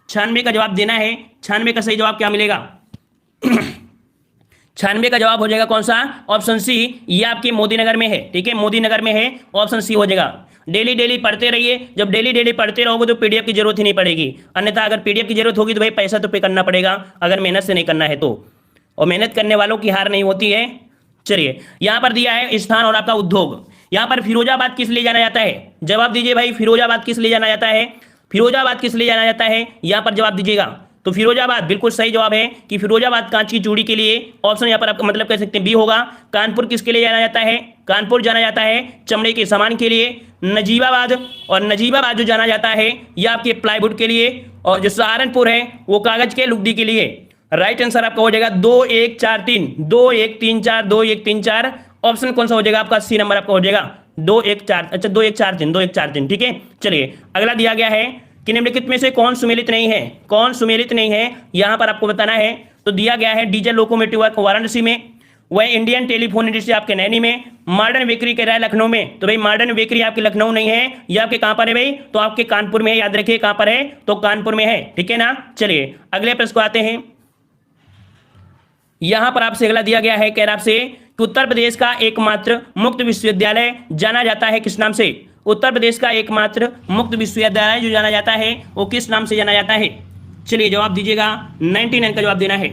96 का जवाब देना है। 96 का सही जवाब क्या मिलेगा 96 का जवाब हो जाएगा कौन सा, ऑप्शन सी, ये आपके मोदी नगर में है, ठीक है, मोदी नगर में है, ऑप्शन सी हो जाएगा। डेली डेली पढ़ते रहिए, जब डेली डेली पढ़ते रहोगे तो पीडीएफ की जरूरत ही नहीं पड़ेगी, अन्यथा अगर पीडीएफ की जरूरत होगी तो भाई पैसा तो पे करना पड़ेगा, अगर मेहनत से नहीं करना है तो, और मेहनत करने वालों की हार नहीं होती है। चलिए यहां पर दिया है स्थान और आपका उद्योग। यहां पर फिरोजाबाद किस लिए जाना जाता है, जवाब दीजिए भाई, फिरोजाबाद किस लिए जाना जाता है, फिरोजाबाद किस लिए जाना जाता है, यहां पर जवाब दीजिएगा। तो फिरोजाबाद बिल्कुल सही जवाब है कि फिरोजाबाद कांच की चूड़ी के लिए, ऑप्शन यहां पर आपका मतलब कह सकते हैं बी होगा। कानपुर किसके लिए जाना जाता है, कानपुर जाना जाता है चमड़े के सामान के लिए। नजीबाबाद, और नजीबाबाद जो जाना जाता है यह आपके प्लाईवुड के लिए। और जो सहारनपुर है वो कागज के लुगदी के लिए। राइट आंसर आपका हो जाएगा 2 1 4 3, 2 1 3 4, 2 1 3 4। ऑप्शन कौन सा हो जाएगा आपका, सी नंबर आपका हो जाएगा 2 1 4, अच्छा 2 1 4 3, 2 1 4 3, ठीक है। चलिए अगला दिया गया है कि निम्नलिखित में से कौन सुमेलित नहीं है, कौन सुमेलित नहीं है यहां पर आपको बताना है। तो दिया गया है डीजल लोकोमोटिव वर्क वाराणसी में, वह इंडियन टेलीफोन इंडस्ट्री आपके नैनी में, मॉडर्न बेकरी कह रहा है लखनऊ में। तो भाई मॉडर्न बेकरी आपके लखनऊ नहीं है, ये आपके कहां पर है भाई, तो आपके कानपुर में है, याद रखिए कहां पर है, तो कानपुर में है, ठीक है ना। चलिए अगले प्रश्न को आते हैं। यहां पर आपसे अगला दिया गया है, कह रहा आपसे कि उत्तर प्रदेश का एकमात्र मुक्त विश्वविद्यालय जाना जाता है किस नाम से। उत्तर प्रदेश का एकमात्र मुक्त विश्वविद्यालय जो जाना जाता है वो किस नाम से जाना जाता है। चलिए जवाब दीजिएगा, 99 का जवाब देना है।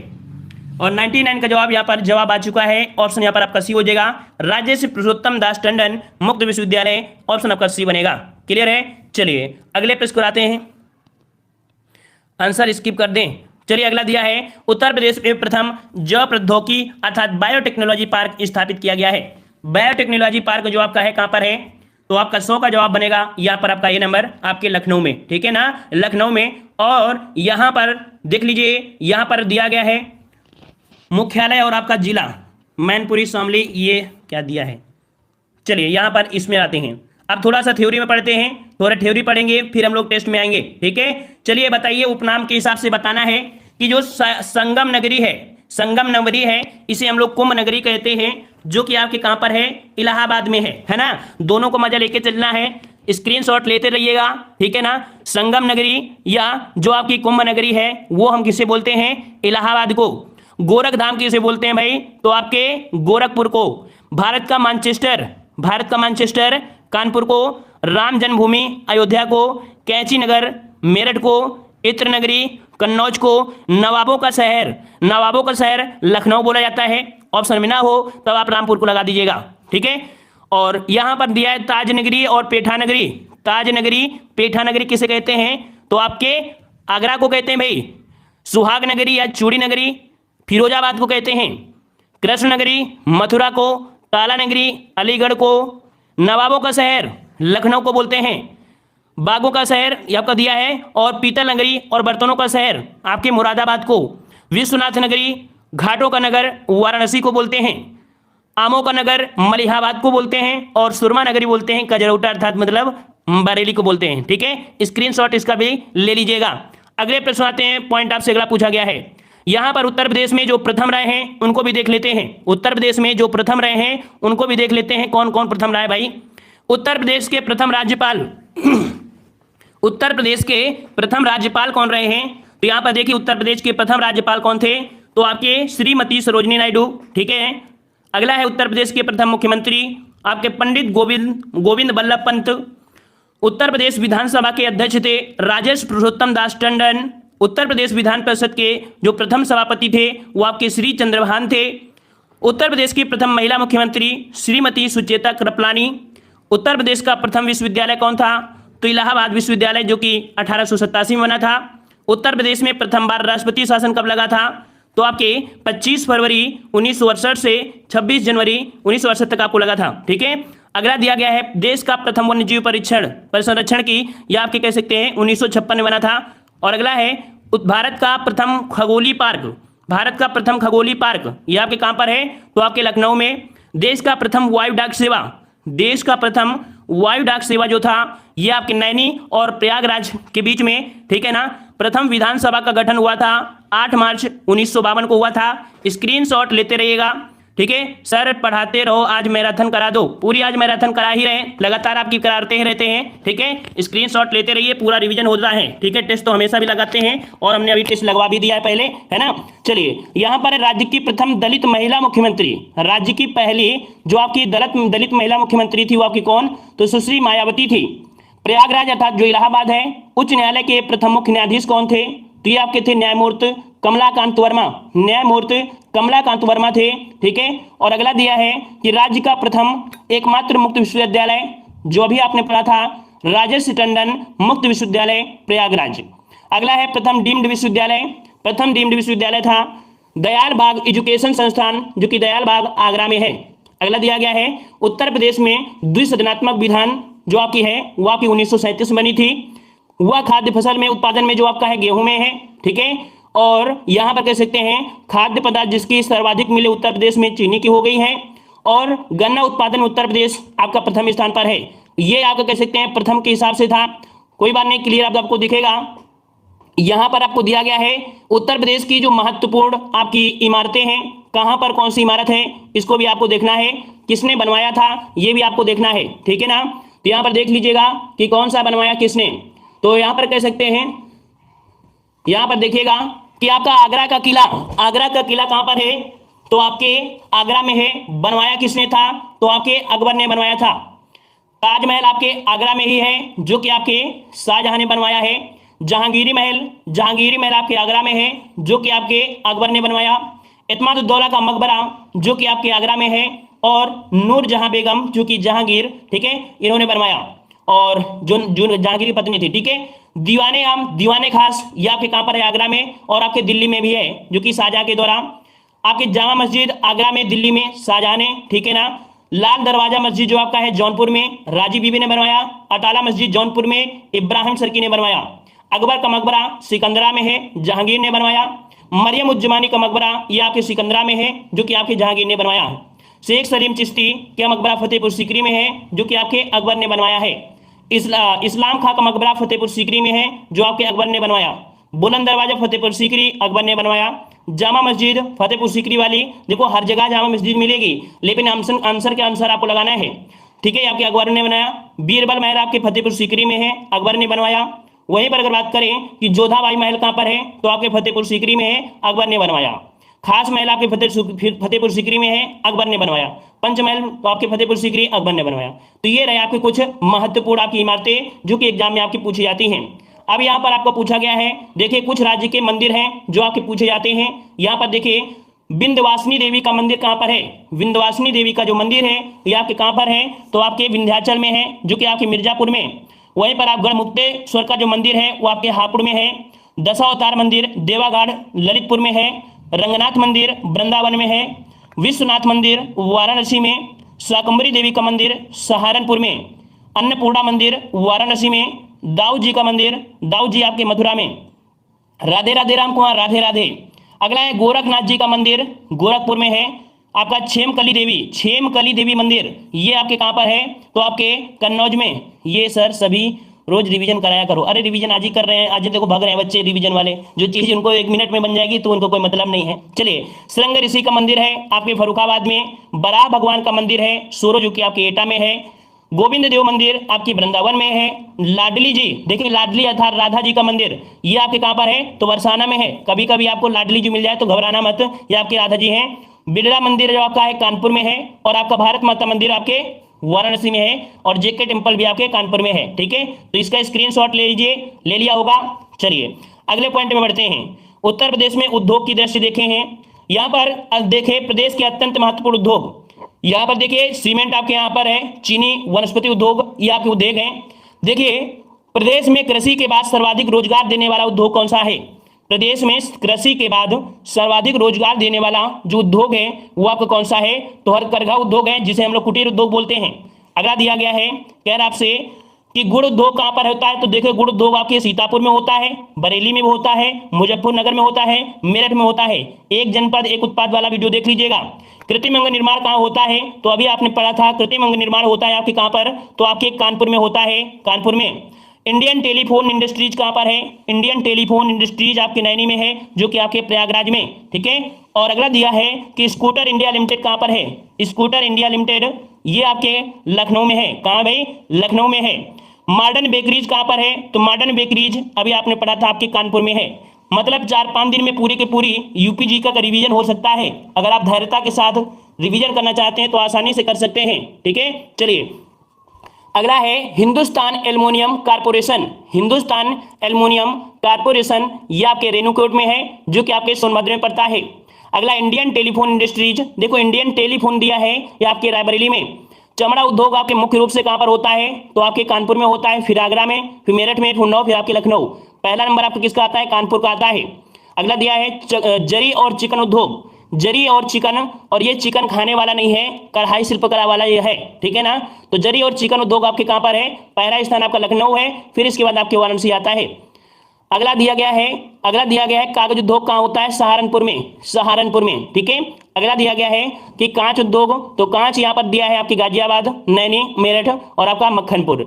और 99 का जवाब यहां पर जवाब आ चुका है, ऑप्शन यहां पर आपका सी हो जाएगा, राजर्षि पुरुषोत्तम दास टंडन मुक्त विश्वविद्यालय, ऑप्शन आपका सी बनेगा। क्लियर है। चलिए अगले प्रश्न को आते हैं, आंसर स्किप कर दें। चलिए अगला दिया है, उत्तर प्रदेश में प्रथम जैव प्रौद्योगिकी अर्थात बायोटेक्नोलॉजी पार्क स्थापित किया गया है। बायोटेक्नोलॉजी पार्क जो आपका है कहां पर है, तो आपका 100 का जवाब बनेगा यहां पर आपका ये नंबर आपके लखनऊ में, ठीक है ना, लखनऊ में। और यहां पर देख लीजिए, यहां पर दिया गया है मुख्यालय और आपका जिला मैनपुरी शामली, ये क्या दिया है। चलिए यहां पर इसमें आते हैं, अब थोड़ा सा थ्योरी में पढ़ते हैं, थोड़ा थ्योरी पढ़ेंगे फिर हम लोग टेस्ट में आएंगे, ठीक है। चलिए बताइए, उपनाम के हिसाब से बताना है कि जो संगम नगरी है, संगम नगरी है, इसे हम लोग कुंभ नगरी कहते हैं, जो कि आपके कहां पर है, इलाहाबाद में है ना। दोनों को मजा लेके चलना है, स्क्रीनशॉट लेते रहिएगा, ठीक है ना। संगम नगरी या जो आपकी कुंभ नगरी है वो हम किसे बोलते हैं, इलाहाबाद को। गोरखधाम किसे बोलते हैं भाई, तो आपके गोरखपुर को। भारत का मैनचेस्टर, भारत का मैनचेस्टर कानपुर को, राम जन्मभूमि अयोध्या को, कैंची नगर मेरठ को, इत्र नगरी कन्नौज को, नवाबों का शहर, नवाबों का शहर लखनऊ बोला जाता है। ऑप्शन में ना हो तब आप रामपुर को लगा दीजिएगा, ठीक है। और यहां पर दिया है ताज नगरी और पेठा नगरी। ताज नगरी पेठा नगरी किसे कहते हैं, तो आपके आगरा को कहते हैं भाई। सुहाग नगरी या चूड़ी नगरी फिरोजाबाद को कहते हैं। कृष्ण नगरी मथुरा को, ताला नगरी अलीगढ़ को, नवाबों का शहर लखनऊ को बोलते हैं। बागों का शहर आपका दिया है, और पीतल नगरी और बर्तनों का शहर आपके मुरादाबाद को। विश्वनाथ नगरी घाटों का नगर वाराणसी को बोलते हैं। आमों का नगर मलिहाबाद को बोलते हैं, और सुरमा नगरी बोलते हैं कजरौटा अर्थात मतलब बरेली को बोलते हैं, ठीक है। स्क्रीनशॉट इसका भी ले लीजिएगा। अगले प्रश्न आते हैं, पॉइंट आपसे अगला पूछा गया है, यहां पर उत्तर प्रदेश में जो प्रथम रहे हैं उनको भी देख लेते हैं। उत्तर प्रदेश में जो प्रथम रहे हैं उनको भी देख लेते हैं, कौन कौन प्रथम रहा है भाई। उत्तर प्रदेश के प्रथम राज्यपाल उत्तर प्रदेश के प्रथम राज्यपाल कौन रहे हैं, तो यहां पर देखिए उत्तर प्रदेश के प्रथम राज्यपाल कौन थे, तो आपके श्रीमती सरोजिनी नायडू, ठीक है। अगला है उत्तर प्रदेश के प्रथम मुख्यमंत्री आपके पंडित गोविंद बल्लभ पंत। उत्तर प्रदेश विधानसभा के अध्यक्ष थे राजेश पुरुषोत्तम दास टंडन। उत्तर प्रदेश विधान परिषद के जो प्रथम सभापति थे वो आपके श्री चंद्रभान थे। उत्तर प्रदेश की प्रथम महिला मुख्यमंत्री श्रीमती सुचेता कृपलानी। उत्तर प्रदेश का प्रथम विश्वविद्यालय कौन था, तो इलाहाबाद विश्वविद्यालय, जो कि 1887 में बना था। उत्तर प्रदेश में प्रथम बार राष्ट्रपति शासन कब लगा था, तो आपके 25 फरवरी 1968 से 26 जनवरी 1968 तक आपको लगा था, ठीक है। अगला दिया गया है देश का प्रथम वन्यजीव संरक्षण की, यह आपके कह सकते हैं 1956 में बना था। और अगला है भारत का प्रथम खगोलीय पार्क, यह आपके कहां पर है, तो आपके लखनऊ में। देश का प्रथम वायु डाक सेवा जो था यह आपके नैनी और प्रयागराज के बीच में, ठीक है ना। प्रथम विधानसभा का गठन हुआ था 8 मार्च 1952 को हुआ था। स्क्रीनशॉट लेते रहिएगा, ठीक है। सर पढ़ाते रहो, आज मैराथन करा दो, पूरी आज मैराथन करा ही रहे, लगातार आपकी कराते ही रहते हैं, ठीक है। स्क्रीनशॉट लेते रहिए, पूरा रिवीजन होता है, ठीक है। टेस्ट तो हमेशा भी लगाते हैं और हमने अभी टेस्ट लगवा भी दिया है पहले, है ना। चलिए यहाँ पर राज्य की प्रथम दलित महिला मुख्यमंत्री, राज्य की पहली जो आपकी दलित महिला मुख्यमंत्री थी वो आपकी कौन, तो सुश्री मायावती थी। प्रयागराज अर्थात जो इलाहाबाद है, उच्च न्यायालय के प्रथम मुख्य न्यायाधीश कौन थे, तो ये आपके थे न्यायमूर्ति कमलाकांत वर्मा थे, ठीक है। और अगला दिया है कि राज्य का प्रथम एकमात्र मुक्त विश्वविद्यालय, जो अभी आपने पढ़ा था, राजेश टंडन मुक्त विश्वविद्यालय प्रयागराज। अगला है प्रथम डीम्ड विश्वविद्यालय था दयाल बाग एजुकेशन संस्थान, जो कि दयाल बाग आगरा में है। अगला दिया गया है उत्तर प्रदेश में द्विसदनात्मक विधान जो आपकी है वो आपकी 1937 में बनी थी। वह खाद्य फसल में उत्पादन में जो आपका है गेहूं में है, ठीक है। और यहां पर कह सकते हैं खाद्य पदार्थ जिसकी सर्वाधिक मिले उत्तर प्रदेश में चीनी की हो गई है। और गन्ना उत्पादन उत्तर प्रदेश आपका प्रथम स्थान पर है। ये आपका कह सकते हैं प्रथम के हिसाब से था, कोई बात नहीं, क्लियर आपको दिखेगा। यहां पर आपको दिया गया है उत्तर प्रदेश की जो महत्वपूर्ण आपकी इमारतें हैं, कहां पर कौन सी इमारत है, इसको भी आपको देखना है, किसने बनवाया था ये भी आपको देखना है, ठीक है ना। तो यहां पर देख लीजिएगा कि कौन सा बनवाया किसने। तो यहां पर कह सकते हैं, यहां पर देखिएगा कि आपका आगरा का किला कहां पर है, तो आपके आगरा में है। बनवाया किसने था, तो आपके अकबर ने बनवाया था। ताजमहल आपके आगरा में ही है, जो कि आपके शाहजहां ने बनवाया है। जहांगीरी महल आपके आगरा में है, जो कि आपके अकबर ने बनवाया। इत्मादुद्दौला का मकबरा जो कि आपके आगरा में है। और नूरजहां बेगम जो कि जहांगीर, ठीक है, इन्होंने बनवाया, और जो जहांगीर की पत्नी थी, ठीक है। दीवाने आम दीवाने खास ये आपके कहां पर है, आगरा में। और आपके दिल्ली में भी है, जो कि शाहजहां के द्वारा। आपके जामा मस्जिद आगरा में, दिल्ली में शाहजहां ने, ठीक है ना। लाल दरवाजा मस्जिद जो आपका है जौनपुर में, राजी बीबी ने बनवाया। अटाला मस्जिद जौनपुर में इब्राहिम सरकी ने बनवाया। अकबर का मकबरा सिकंदरा में है, जहांगीर ने बनवाया। मरियम उज्जमानी का मकबरा ये आपके सिकंदरा में है, जो कि आपके जहांगीर ने बनवाया। शेख सलीम चिश्ती का मकबरा फतेहपुर सीकरी में है, जो कि आपके अकबर ने बनवाया है। इस्लाम खां का मकबरा फतेहपुर सीकरी में है, जो आपके अकबर ने बनवाया। बुलंद दरवाजा फतेहपुर सीकरी अकबर ने बनवाया। जामा मस्जिद फतेहपुर सीकरी वाली, देखो हर जगह जामा मस्जिद मिलेगी, लेकिन आंसर के आंसर आपको लगाना है, ठीक है। आपके अकबर ने बनाया। बीरबल महल आपके फतेहपुर सीकरी में है, अकबर ने बनवाया। वहीं पर अगर बात करें कि जोधाबाई महल कहां पर है, तो आपके फतेहपुर सीकरी में है, अकबर ने बनवाया। खास महल आपके फतेहपुर सीकरी में है, अकबर ने बनवाया। पंचमहल तो आपके फतेहपुर सीकरी अकबर ने बनवाया। तो ये रहे आपके कुछ महत्वपूर्ण आपकी इमारतें जो कि एग्जाम में आपकी पूछी जाती हैं। अब यहाँ पर आपको पूछा गया है, देखिए कुछ राज्य के मंदिर हैं जो आपके पूछे जाते हैं। यहाँ पर देखिए विंध्यवासिनी देवी का मंदिर कहाँ पर है, विंध्यवासिनी देवी का जो मंदिर है ये आपके कहाँ पर है, तो आपके विंध्याचल में है, जो कि आपके मिर्जापुर में। वहीं पर आप गढ़मुक्तेश्वर का जो मंदिर है वो आपके हापुड़ में है। दशावतार मंदिर देवागढ़ ललितपुर में है। रंगनाथ मंदिर वृंदावन में है। विश्वनाथ मंदिर वाराणसी में। शाकंभरी देवी का मंदिर सहारनपुर में। अन्नपूर्णा मंदिर वाराणसी में। दाऊ जी का मंदिर, दाऊ जी आपके मथुरा में। राधे राधे राम कुमार राधे राधे। अगला है गोरखनाथ जी का मंदिर गोरखपुर में है। आपका छेमकली देवी मंदिर ये आपके कहाँ पर है, तो आपके कन्नौज में। ये सर सभी रोज रिवीजन कराया करो। अरे रिवीजन आज ही कर रहे हैं, आज ही देखो भाग रहे हैं बच्चे रिवीजन वाले, जो चीज उनको 1 मिनट में बन जाएगी तो उनको कोई मतलब नहीं है। चलिए, श्रृंग ऋषि का मंदिर है आपके फर्रुखाबाद में, बराह भगवान का मंदिर है सूरज जो कि आपके एटा में है, गोविंद देव मंदिर आपकी वृंदावन में है, लाडली जी देखिए लाडली अर्थात राधा जी का मंदिर ये आपके कहां पर है तो बरसाना में है। कभी कभी आपको लाडली जी मिल जाए तो घबराना मत, ये आपके राधा जी हैं। बिरला मंदिर जो आपका है कानपुर में है, और आपका भारत माता मंदिर आपके वाराणसी में है, और जेके टेम्पल भी आपके कानपुर में है। ठीक है, तो इसका स्क्रीनशॉट ले लीजिए, ले लिया होगा। चलिए अगले पॉइंट में बढ़ते हैं। उत्तर प्रदेश में उद्योग की दृष्टि देखे हैं, यहाँ पर देखें प्रदेश के अत्यंत महत्वपूर्ण उद्योग, यहाँ पर देखिए सीमेंट आपके यहाँ पर है, चीनी वनस्पति उद्योग ये आपके उद्योग हैं। देखिए प्रदेश में कृषि के बाद सर्वाधिक रोजगार देने वाला उद्योग कौन सा है? प्रदेश में कृषि के बाद सर्वाधिक रोजगार देने वाला जो उद्योग है वो आपका कौन सा है? तो हथकरघा उद्योग है, जिसे हम लोग कुटीर उद्योग बोलते हैं। अगला दिया गया है, कह रहा आपसे कि गुड़ उद्योग कहां पर होता है? तो देखो गुड़ उद्योग आपके सीतापुर में होता है, बरेली में भी होता है, मुजफ्फरनगर में होता है, मेरठ में होता है। एक जनपद एक उत्पाद वाला वीडियो देख लीजिएगा। कृत्रिम अंग निर्माण कहां होता है? तो अभी आपने पढ़ा था कृत्रिम अंग निर्माण होता है आपके कहां पर? तो आपके कानपुर में होता है, कानपुर में। इंडियन टेलीफोन इंडस्ट्रीज कहां पर है? इंडियन टेलीफोन इंडस्ट्रीज आपके नैनी में है, जो कि आपके प्रयागराज में। ठीक है, और अगला दिया है कि स्कूटर इंडिया लिमिटेड कहां पर है? स्कूटर इंडिया लिमिटेड ये आपके लखनऊ में है। कहां भाई? लखनऊ में है। मॉडर्न बेकरीज कहां पर है? तो मॉडर्न बेकरीज अभी आपने पढ़ा था आपके कानपुर में है। मतलब 4-5 दिन में पूरी की पूरी यूपी जी का रिवीजन हो सकता है। अगर आप धैर्यता के साथ रिवीजन करना चाहते हैं तो आसानी से कर सकते हैं। ठीक है, चलिए अगला है Hindustan aluminium corporation. Hindustan aluminium corporation ये आपके रेणुकूट में है, जो कि आपके सोनभद्र में पड़ता है। अगला इंडियन टेलीफोन इंडस्ट्रीज, देखो इंडियन टेलीफोन दिया है ये आपके रायबरेली में। चमड़ा उद्योग आपके मुख्य रूप से कहां पर होता है? तो आपके कानपुर में होता है, फिर आगरा में, फिर मेरठ में, उन्नाव, फिर आपके लखनऊ। पहला नंबर आपका किसका आता है? कानपुर का आता है। अगला दिया है जरी और चिकन उद्योग। जरी और चिकन, और ये चिकन खाने वाला नहीं है, कढ़ाई शिल्पकला वाला ये है। ठीक है ना, तो जरी और चिकन उद्योग आपके कहां पर है? पहला स्थान आपका लखनऊ है, फिर इसके बाद आपके वाराणसी आता है। अगला दिया गया है कागज उद्योग कहां होता है? सहारनपुर में, सहारनपुर में। ठीक है, अगला दिया गया है कि कांच उद्योग, तो कांच यहां पर दिया है आपकी गाजियाबाद, नैनी, मेरठ और आपका मक्खनपुर।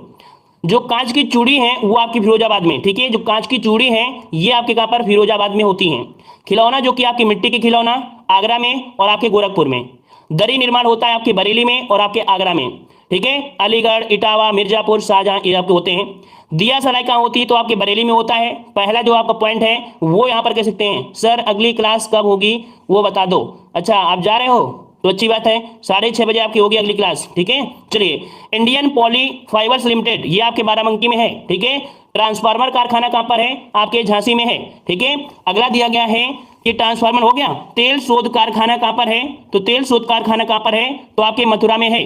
जो कांच की चूड़ी है वो आपकी फिरोजाबाद में। ठीक है, जो कांच की चूड़ी है ये आपके कहां पर? फिरोजाबाद में होती हैं। खिलौना जो कि आपकी मिट्टी के खिलौना आगरा में और आपके गोरखपुर में। दरी निर्माण होता है आपके बरेली में और आपके आगरा में। ठीक है, अलीगढ़, इटावा, मिर्जापुर, शाहजहां ये आपके होते हैं। दिया सलाई कहाँ होती है? तो आपके बरेली में होता है। पहला जो आपका पॉइंट है वो यहाँ पर कह सकते हैं सर अगली क्लास कब होगी वो बता दो। अच्छा आप जा रहे हो तो अच्छी बात है, 6:30 बजे आपकी होगी अगली क्लास। ठीक है, चलिए इंडियन पॉली फाइबर्स लिमिटेड ये आपके बाराबंकी में है। ठीक है, ट्रांसफार्मर कारखाना कहाँ पर है? आपके झांसी में है। ठीक है, अगला दिया गया है कि ट्रांसफार्मर हो गया। तेल शोध कारखाना कहाँ पर है? तो तेल शोध कारखाना कहाँ पर है? तो आपके मथुरा में है।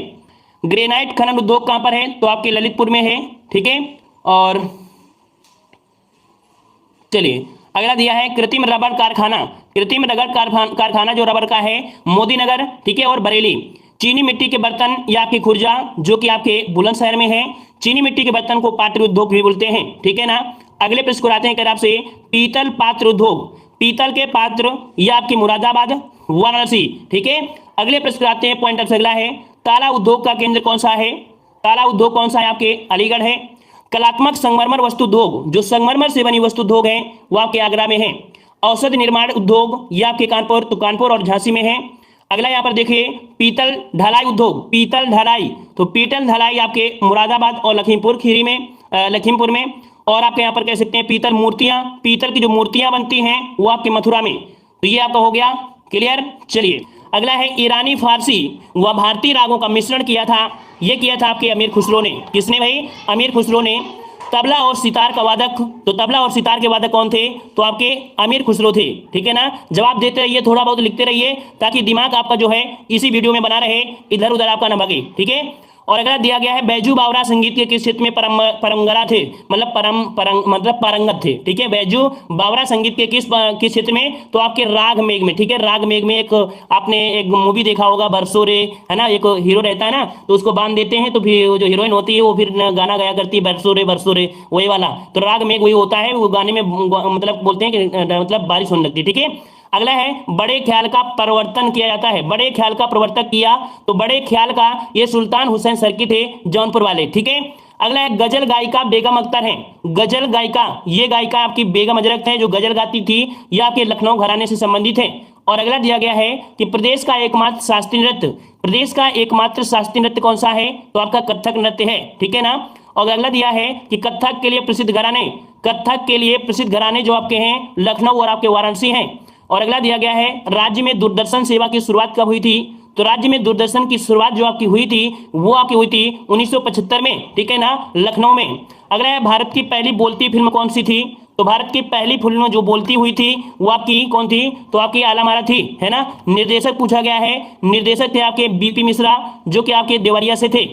ग्रेनाइट खनन उद्योग कहाँ पर है? तो आपके ललितपुर में है। ठीक है, और चलिए अगला दिया है कृत्रिम रबर कारखाना। कृत्रिम रबर कारखाना जो रबर का है मोदीनगर, ठीक है, और बरेली। चीनी मिट्टी के बर्तन या आपकी खुर्जा जो कि आपके बुलंदशहर में है। चीनी मिट्टी के बर्तन को पात्र उद्योग भी बोलते हैं। ठीक है ना, अगले प्रश्न को आते हैं कर आपसे पीतल पात्र उद्योग। पीतल के पात्र या आपकी मुरादाबाद, वाराणसी। ठीक है, अगले प्रश्न आते हैं पॉइंट अगला है ताला उद्योग का केंद्र कौन सा है? ताला उद्योग कौन सा है? आपके अलीगढ़ है। कलात्मक संगमरमर वस्तु उद्योग जो संगमरमर से बनी वस्तु उद्योग है वो आपके आगरा में है। औषधि निर्माण उद्योग ये आपके कानपुर, तो कानपुर और झांसी में है। अगला यहाँ पर देखिए पीतल ढलाई उद्योग, पीतल ढलाई, तो पीतल ढलाई आपके मुरादाबाद और लखीमपुर खीरी में, लखीमपुर में। और आपके यहाँ पर कह सकते हैं पीतल मूर्तियां, पीतल की जो मूर्तियां बनती हैं वो आपके मथुरा में। तो ये आपका हो गया क्लियर। चलिए अगला है ईरानी फारसी व भारतीय रागों का मिश्रण किया था, ये किया था आपके अमीर खुसरो ने। किसने भाई? अमीर खुसरो ने। तबला और सितार का वादक, तो तबला और सितार के वादक कौन थे? तो आपके अमीर खुसरो थे। ठीक है ना, जवाब देते रहिए, थोड़ा बहुत लिखते रहिए ताकि दिमाग आपका जो है इसी वीडियो में बना रहे, इधर उधर आपका न भगे। ठीक है, और अगला दिया गया है बैजू बावरा संगीत के किस क्षेत्र में परंगरा थे? मतलब पारंगत थे। ठीक है, बैजू बावरा संगीत के किस क्षेत्र में? तो आपके राग मेघ में। ठीक है, राग मेघ में एक आपने एक मूवी देखा होगा बरसो रे, है ना, एक हीरो रहता है ना, तो उसको बांध देते हैं तो फिर जो हीरोइन होती है वो फिर गाना गाया करती है बरसो रे वही वाला। तो राग मेघ वही होता है, वो गाने में मतलब बोलते हैं कि मतलब बारिश होने लगती है। ठीक है, अगला है बड़े ख्याल का प्रवर्तन किया जाता है। बड़े ख्याल का प्रवर्तक किया, तो बड़े ख्याल का ये सुल्तान हुसैन सर्किट है जौनपुर वाले। ठीक है, अगला है गजल गायिका बेगम अख्तर है। गजल गायिका, ये गायिका आपकी बेगम अजरक है जो गजल गाती थी, ये आपके लखनऊ घराने से संबंधित है। और अगला दिया गया है कि प्रदेश का एकमात्र शास्त्रीय नृत्य, प्रदेश का एकमात्र शास्त्रीय नृत्य कौन सा है, तो आपका कथक नृत्य है, ठीक है ना। और अगला दिया है कि कथक के लिए प्रसिद्ध घराने, कथक के लिए प्रसिद्ध घराने जो आपके हैं लखनऊ और आपके वाराणसी हैं। और अगला दिया गया है राज्य में दूरदर्शन सेवा की शुरुआत कब हुई थी, तो राज्य में दूरदर्शन की शुरुआत जो आपकी हुई थी वो आपकी हुई थी 1975 में, ठीक है ना, लखनऊ में। अगला है भारत की पहली बोलती फिल्म कौन सी थी, तो भारत की पहली फिल्म जो बोलती हुई थी वो आपकी कौन थी, तो आपकी आलमारा थी, है ना। निर्देशक पूछा गया है, निर्देशक थे आपके बीपी मिश्रा जो कि आपके देवरिया से थे।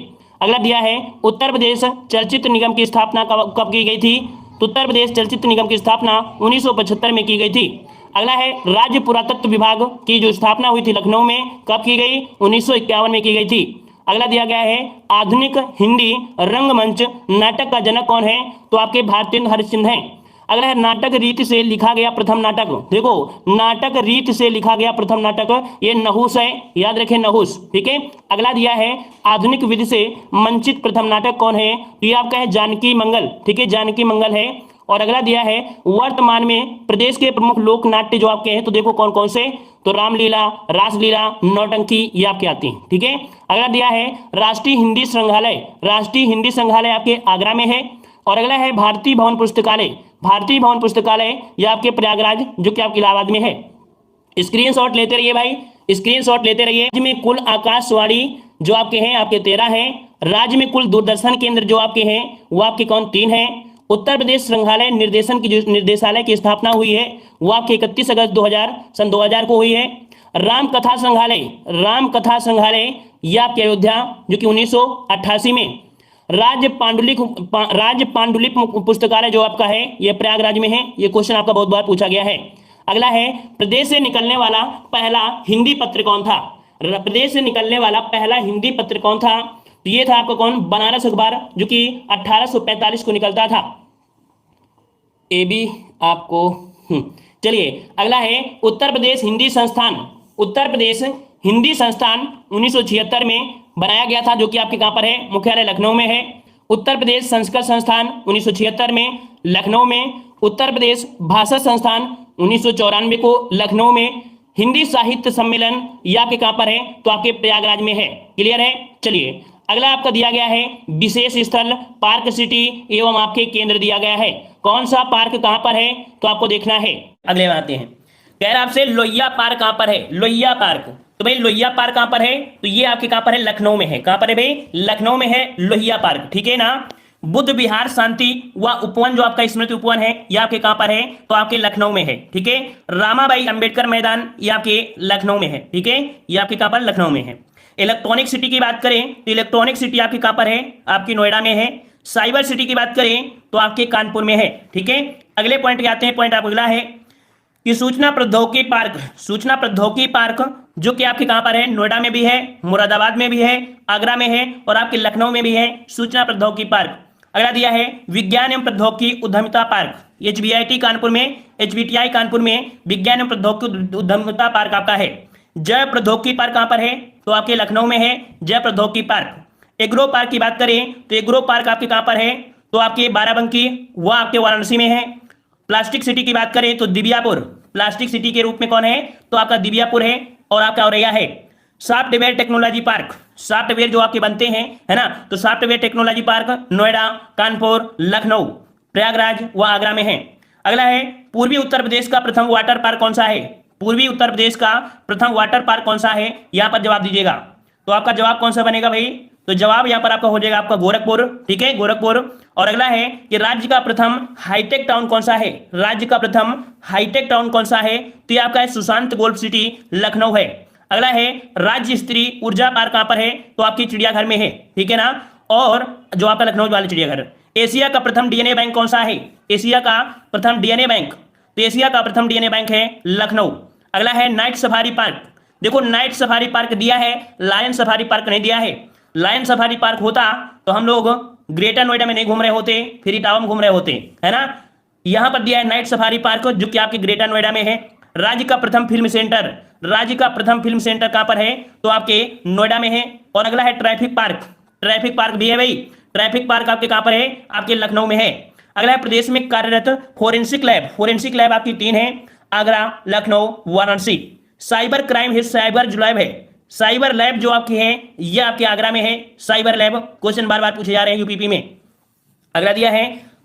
अगला दिया है उत्तर प्रदेश चलचित्र निगम की स्थापना कब की गई थी, तो उत्तर प्रदेश चलचित्र निगम की स्थापना 1975 में की गई थी। अगला है राज्य पुरातत्व विभाग की जो स्थापना हुई थी लखनऊ में कब की गई, 1951 में की गई थी। अगला दिया गया है आधुनिक हिंदी रंगमंच नाटक का जनक कौन है, तो आपके भारतेंद्र हरिश्चंद्र हैं। अगला है नाटक रीत से लिखा गया प्रथम नाटक, देखो नाटक रीत से लिखा गया प्रथम नाटक ये नहुस है, याद रखें नहुस, ठीक है। अगला दिया है आधुनिक विधि से मंचित प्रथम नाटक कौन है, तो ये आपका है जानकी मंगल, ठीक है, जानकी मंगल है। और अगला दिया है वर्तमान में प्रदेश के प्रमुख लोक नाट्य जो आपके हैं, तो देखो कौन कौन से, तो रामलीला, रासलीला, नौटंकी ये आपके आती हैं, ठीक है। अगला दिया है राष्ट्रीय हिंदी संग्रहालय, राष्ट्रीय हिंदी संग्रहालय आपके आगरा में है। और अगला है भारतीय भवन पुस्तकालय, भारतीय भवन पुस्तकालय ये आपके प्रयागराज जो कि आपके इलाहाबाद में है। स्क्रीनशॉट लेते रहिए भाई, स्क्रीनशॉट लेते रहिए। राज्य में कुल आकाशवाणी जो आपके हैं आपके 13 हैं। राज्य में कुल दूरदर्शन केंद्र जो आपके हैं वो आपके कौन 3 हैं। उत्तर प्रदेश संग्रहालय निर्देशन की जो निर्देशालय की स्थापना हुई है वो आपके 31 अगस्त 2000 को हुई है। राम कथा संग्रहालय, राम कथा संग्रहालय ये आपके अयोध्या जो कि 1988 में। राज्य पांडुलिप पुस्तकालय जो आपका है ये प्रयागराज में है, ये क्वेश्चन आपका बहुत बार पूछा गया है। अगला है प्रदेश से निकलने वाला पहला हिंदी पत्र कौन था, प्रदेश से निकलने वाला पहला हिंदी पत्र कौन था, तो ये था आपका कौन, बनारस अखबार जो कि 1845 को निकलता था। ये भी आपको चलिए अगला है उत्तर प्रदेश हिंदी संस्थान, उत्तर प्रदेश हिंदी संस्थान 1976 में बनाया गया था जो कि आपके कहां पर है, मुख्यालय लखनऊ में है। उत्तर प्रदेश संस्कृत संस्थान 1976 में लखनऊ में। उत्तर प्रदेश भाषा संस्थान 1994 को लखनऊ में। हिंदी साहित्य सम्मेलन ये आपके कहां पर है, तो आपके प्रयागराज में है। क्लियर है। चलिए अगला आपका दिया गया है विशेष स्थल पार्क सिटी एवं आपके केंद्र दिया गया है। कौन सा पार्क कहां पर है, तो आपको देखना है। अगले में आते हैं, कह रहा आपसे लोहिया पार्क कहां पर है, लोहिया पार्क, तो भाई लोहिया पार्क कहां पर है, तो ये आपके कहां पर है, लखनऊ में है। कहां पर है भाई, लखनऊ में है लोहिया पार्क, ठीक है ना। बुद्ध विहार शांति व उपवन जो आपका स्मृति उपवन है ये आपके कहां पर है, तो आपके लखनऊ में है, ठीक है। रामाबाई अंबेडकर मैदान ये आपके लखनऊ में है, ठीक है, ये आपके कहां पर, लखनऊ में है। इलेक्ट्रॉनिक सिटी की बात करें तो इलेक्ट्रॉनिक सिटी आपकी कहां पर है, आपकी नोएडा में है। साइबर सिटी की बात करें तो आपके कानपुर में है, ठीक है। अगले पॉइंट पे आते हैं। पॉइंट आपको अगला है कि सूचना प्रौद्योगिकी पार्क, सूचना प्रौद्योगिकी पार्क जो कि आपके कहां पर है, नोएडा में भी है, मुरादाबाद में भी है, आगरा में है और आपके लखनऊ में भी है सूचना प्रौद्योगिकी पार्क। अगला दिया है विज्ञान एवं प्रौद्योगिकी उद्यमिता पार्क, HBIT कानपुर में, HBTI कानपुर में विज्ञान एवं प्रौद्योगिकी उद्यमिता पार्क आपका है। जय प्रौद्योगिकी पार्क कहां पर है, तो आपके लखनऊ में है जय प्रौद्योगिकी पार्क। एग्रो पार्क की बात करें तो एग्रो पार्क आपके कहां पर है, तो आपके बाराबंकी वह आपके वाराणसी में है। प्लास्टिक सिटी की बात करें तो दिव्यापुर, प्लास्टिक सिटी के रूप में कौन है, तो आपका दिव्यापुर है और आपका औरैया है। सॉफ्टवेयर टेक्नोलॉजी पार्क, सॉफ्टवेयर जो आपके बनते हैं है ना, तो software technology park Noida, Kanpur, Lucknow, Prayagraj व आगरा में है। अगला है पूर्वी उत्तर प्रदेश का प्रथम वाटर पार्क कौन सा है, पूर्वी उत्तर प्रदेश का प्रथम वाटर पार्क कौन सा है, यहां पर जवाब दीजिएगा। तो आपका जवाब कौन सा बनेगा भाई, तो जवाब यहां पर आपका हो जाएगा आपका गोरखपुर, ठीक है, गोरखपुर। और अगला है कि राज्य का प्रथम हाईटेक टाउन कौन सा है, राज्य का प्रथम हाईटेक टाउन कौन सा है, तो ये आपका है सुशांत गोल्फ सिटी लखनऊ है। अगला है राज्य स्तरीय ऊर्जा पार्क कहां पर है, तो आपकी चिड़ियाघर में है, ठीक है ना, और जो आपका लखनऊ वाला चिड़ियाघर। एशिया का प्रथम डीएनए बैंक कौन सा है, एशिया का प्रथम डीएनए बैंक, तो एशिया का प्रथम डीएनए बैंक है लखनऊ। अगला है नाइट सफारी पार्क, देखो नाइट सफारी पार्क दिया है, लायन सफारी पार्क नहीं दिया है। लायन सफारी पार्क होता तो हम लोग ग्रेटर नोएडा में नहीं घूम रहे होते, फिर इटावा में घूम रहे होते, है ना। यहां पर दिया है नाइट सफारी पार्क जो कि आपके ग्रेटर नोएडा में है। राज्य का प्रथम फिल्म सेंटर, राज्य का प्रथम फिल्म सेंटर कहां पर है, तो आपके नोएडा में है। और अगला है ट्रैफिक पार्क, ट्रैफिक पार्क भी है भाई, ट्रैफिक पार्क आपके कहां पर है? आपके लखनऊ में है। अगला है प्रदेश में कार्यरत फोरेंसिक लैब। फोरेंसिक लैब आपकी 3 है, आगरा, लखनऊ, वाराणसी। साइबर क्राइम है, साइबर जो लैब है, साइबर लैब जो आपकी है यह आपके आगरा में है, साइबर लैब। क्वेश्चन बार बार पूछे जा रहे हैं यूपीपी में। अगला दिया है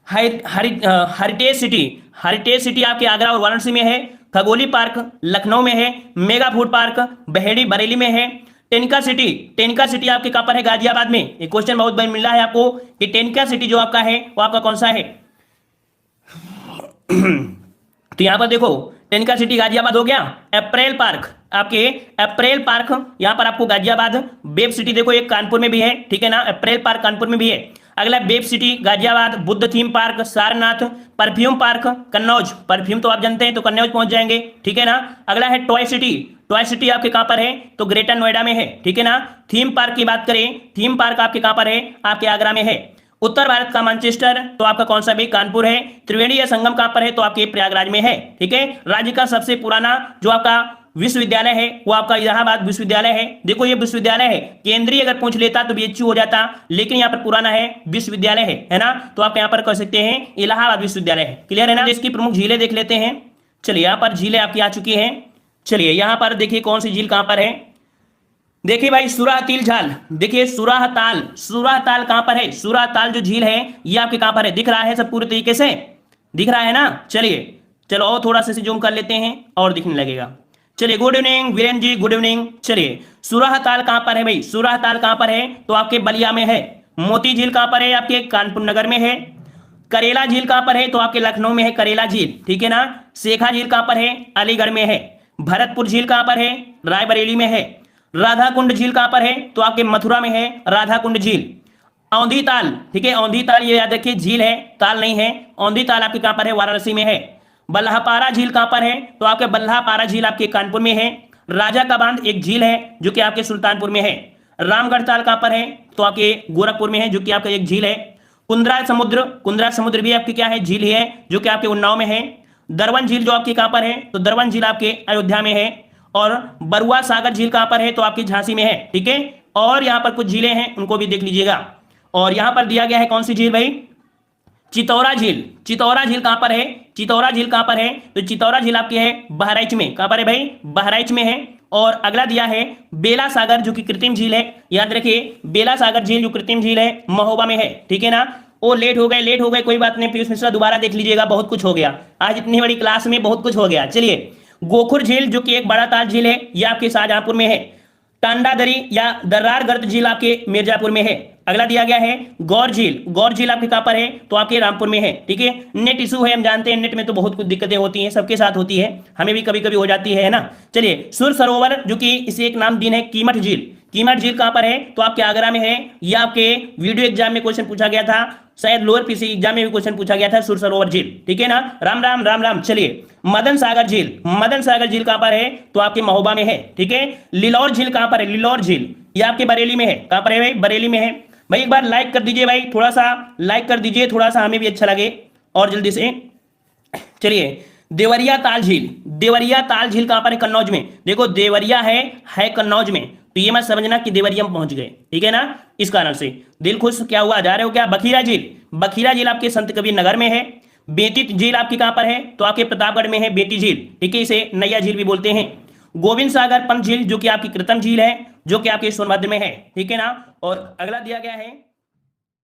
हेरिटेज सिटी। हेरिटेज सिटी आपके आगरा और वाराणसी में है। खगोली पार्क लखनऊ में है। Mega food park Baheri Bareilly में है। टेनिका सिटी, टेनिका सिटी आपके कहां पर है? गाजियाबाद में। ये क्वेश्चन बहुत बार मिल रहा है आपको कि टेनिका सिटी जो आपका है वो आपका कौन सा है? तो यहां पर देखो टेनिका सिटी गाजियाबाद हो गया। अप्रैल पार्क आपके, अप्रैल पार्क यहां पर आपको गाजियाबाद। बेब सिटी देखो एक कानपुर में भी है, ठीक है ना, अप्रैल पार्क कानपुर में भी है। अगला बेब city Ghaziabad. Buddha theme park Sarnath. Perfume park Kannauj, perfume तो आप जानते हैं तो कन्नौज पहुंच जाएंगे, ठीक है ना। अगला है टॉय सिटी। टॉय सिटी आपके कहां पर है? तो ग्रेटर नोएडा में है, ठीक है ना। थीम पार्क की बात करें, थीम पार्क आपके कहां पर है? आपके आगरा में है। उत्तर भारत का मैनचेस्टर तो आपका कौन सा भी? कानपुर है। त्रिवेणी या संगम कहां पर है? तो आपके प्रयागराज में है, ठीक है। राज्य का सबसे पुराना जो आपका विश्वविद्यालय है वो आपका इलाहाबाद विश्वविद्यालय है। देखो ये विश्वविद्यालय है, केंद्रीय अगर पूछ लेता तो बीएचयू हो जाता, लेकिन यहाँ पर पुराना है, विश्वविद्यालय है ना। तो आप यहाँ पर कह सकते हैं इलाहाबाद विश्वविद्यालय है। क्लियर है ना। इसकी प्रमुख झीलें देख लेते हैं। चलिए यहाँ पर झीलें आपकी आ चुकी हैं। चलिए यहाँ पर देखिए कौन सी झील कहां पर है। देखिए भाई सुराहतील झाल, देखिए सुराहताल, सुराहताल कहां पर है? सुराहताल जो झील है ये आपके कहां पर है? दिख रहा है सब पूरे तरीके से? दिख रहा है ना। चलिए चलो और थोड़ा सा जूम कर लेते हैं और दिखने लगेगा। चलिए गुड इवनिंग वीरेन जी, गुड इवनिंग। चलिए सुराहताल कहां पर है भाई? सुराहताल कहां पर है? तो आपके बलिया में है। मोती झील कहां पर है? आपके कानपुर नगर में है। करेला झील कहां पर है? तो आपके लखनऊ में है करेला झील, ठीक है ना। शेखा झील कहां पर है? अलीगढ़ में है। भरतपुर झील कहां पर है? रायबरेली में है। राधा कुंड झील कहां पर है? तो आपके मथुरा में है राधा कुंड झील। औंधी ताल, ठीक है, औंधी ताल ये याद रखिए झील है, ताल नहीं है। औंधी ताल आपके कहां पर है? वाराणसी में है। बल्हापारा झील कहां पर है? तो आपके बल्हापारा झील आपके कानपुर में है। राजा का बांध एक झील है जो कि आपके सुल्तानपुर में है। रामगढ़ ताल कहां पर है? तो आपके गोरखपुर में है, जो कि आपका एक झील है। कुंद्रा समुद्र, कुंद्रा समुद्र भी आपकी क्या है? झील है, जो कि आपके उन्नाव में है। दरवन झील जो आपकी कहां पर है? तो दरवन झील आपके अयोध्या में है। और बरुआ सागर झील कहां पर है? तो आपकी झांसी में है, ठीक है। और यहां पर कुछ झीलें हैं उनको भी देख लीजिएगा। और यहां पर दिया गया है कौन सी झील भाई? चितौरा झील। चितौरा झील कहां पर है? चितौरा झील कहां पर है? तो चितौरा झील आपकी है बहराइच में। कहां पर है भाई? बहराइच में है। और अगला दिया है बेला सागर जो कि कृत्रिम झील है, याद रखिए बेला सागर झील जो कृत्रिम झील है महोबा में है, ठीक है ना। ओ लेट हो गए, कोई बात नहीं, पीयूष मिश्रा दोबारा देख लीजिएगा, बहुत कुछ हो गया आज इतनी बड़ी क्लास में, बहुत कुछ हो गया। चलिए गोखुर झील जो कि एक बड़ा ताल झील है, यह आपके शाहजहांपुर में है। टांडा दरी या दर्रार गर्द झील आपके मिर्जापुर में है। अगला दिया गया है गौर झील। गौर झील आपके कहां पर है? तो आपके रामपुर में है, ठीक है। नेट इशू है, हम जानते हैं, नेट में तो बहुत कुछ दिक्कतें होती हैं, सबके साथ होती है, हमें भी कभी कभी हो जाती है ना। चलिए सुर सरोवर जो कि इसे एक नाम दिन है कीमठ झील। कीमठ झील कहां पर है? तो आपके आगरा में है। यह आपके वीडियो एग्जाम में क्वेश्चन पूछा गया था, शायद लोअर पीसी एग्जाम में भी क्वेश्चन पूछा गया था, सुर सरोवर झील, ठीक है ना। राम राम राम राम। चलिए मदन सागर झील, मदन सागर झील कहां पर है? तो आपके महोबा में है, ठीक है। लिलौर झील कहां पर है? लिलौर झील यह आपके बरेली में है। कहां पर है भाई? बरेली में है। भाई एक बार लाइक कर दीजिए भाई, थोड़ा सा लाइक कर दीजिए, थोड़ा सा हमें भी अच्छा लगे और जल्दी से। चलिए देवरिया ताल झील, देवरिया ताल झील कहां पर है? कन्नौज में। देखो देवरिया है कन्नौज में, तो ये मत समझना कि देवरिया में पहुंच गए, ठीक है ना। इस कारण से दिल खुश क्या हुआ, जा रहे हो क्या? बखीरा झील, बखीरा झील आपके संत कबीर नगर में है। बेटी झील आपकी कहां पर है? तो आपके प्रतापगढ़ में है बेटी झील, ठीक है, इसे नैया झील भी बोलते हैं। गोविंद सागर पंत झील जो कि आपकी कृत्रिम झील है, जो कि आपके सोनभद्र में है, ठीक है ना। और अगला दिया गया है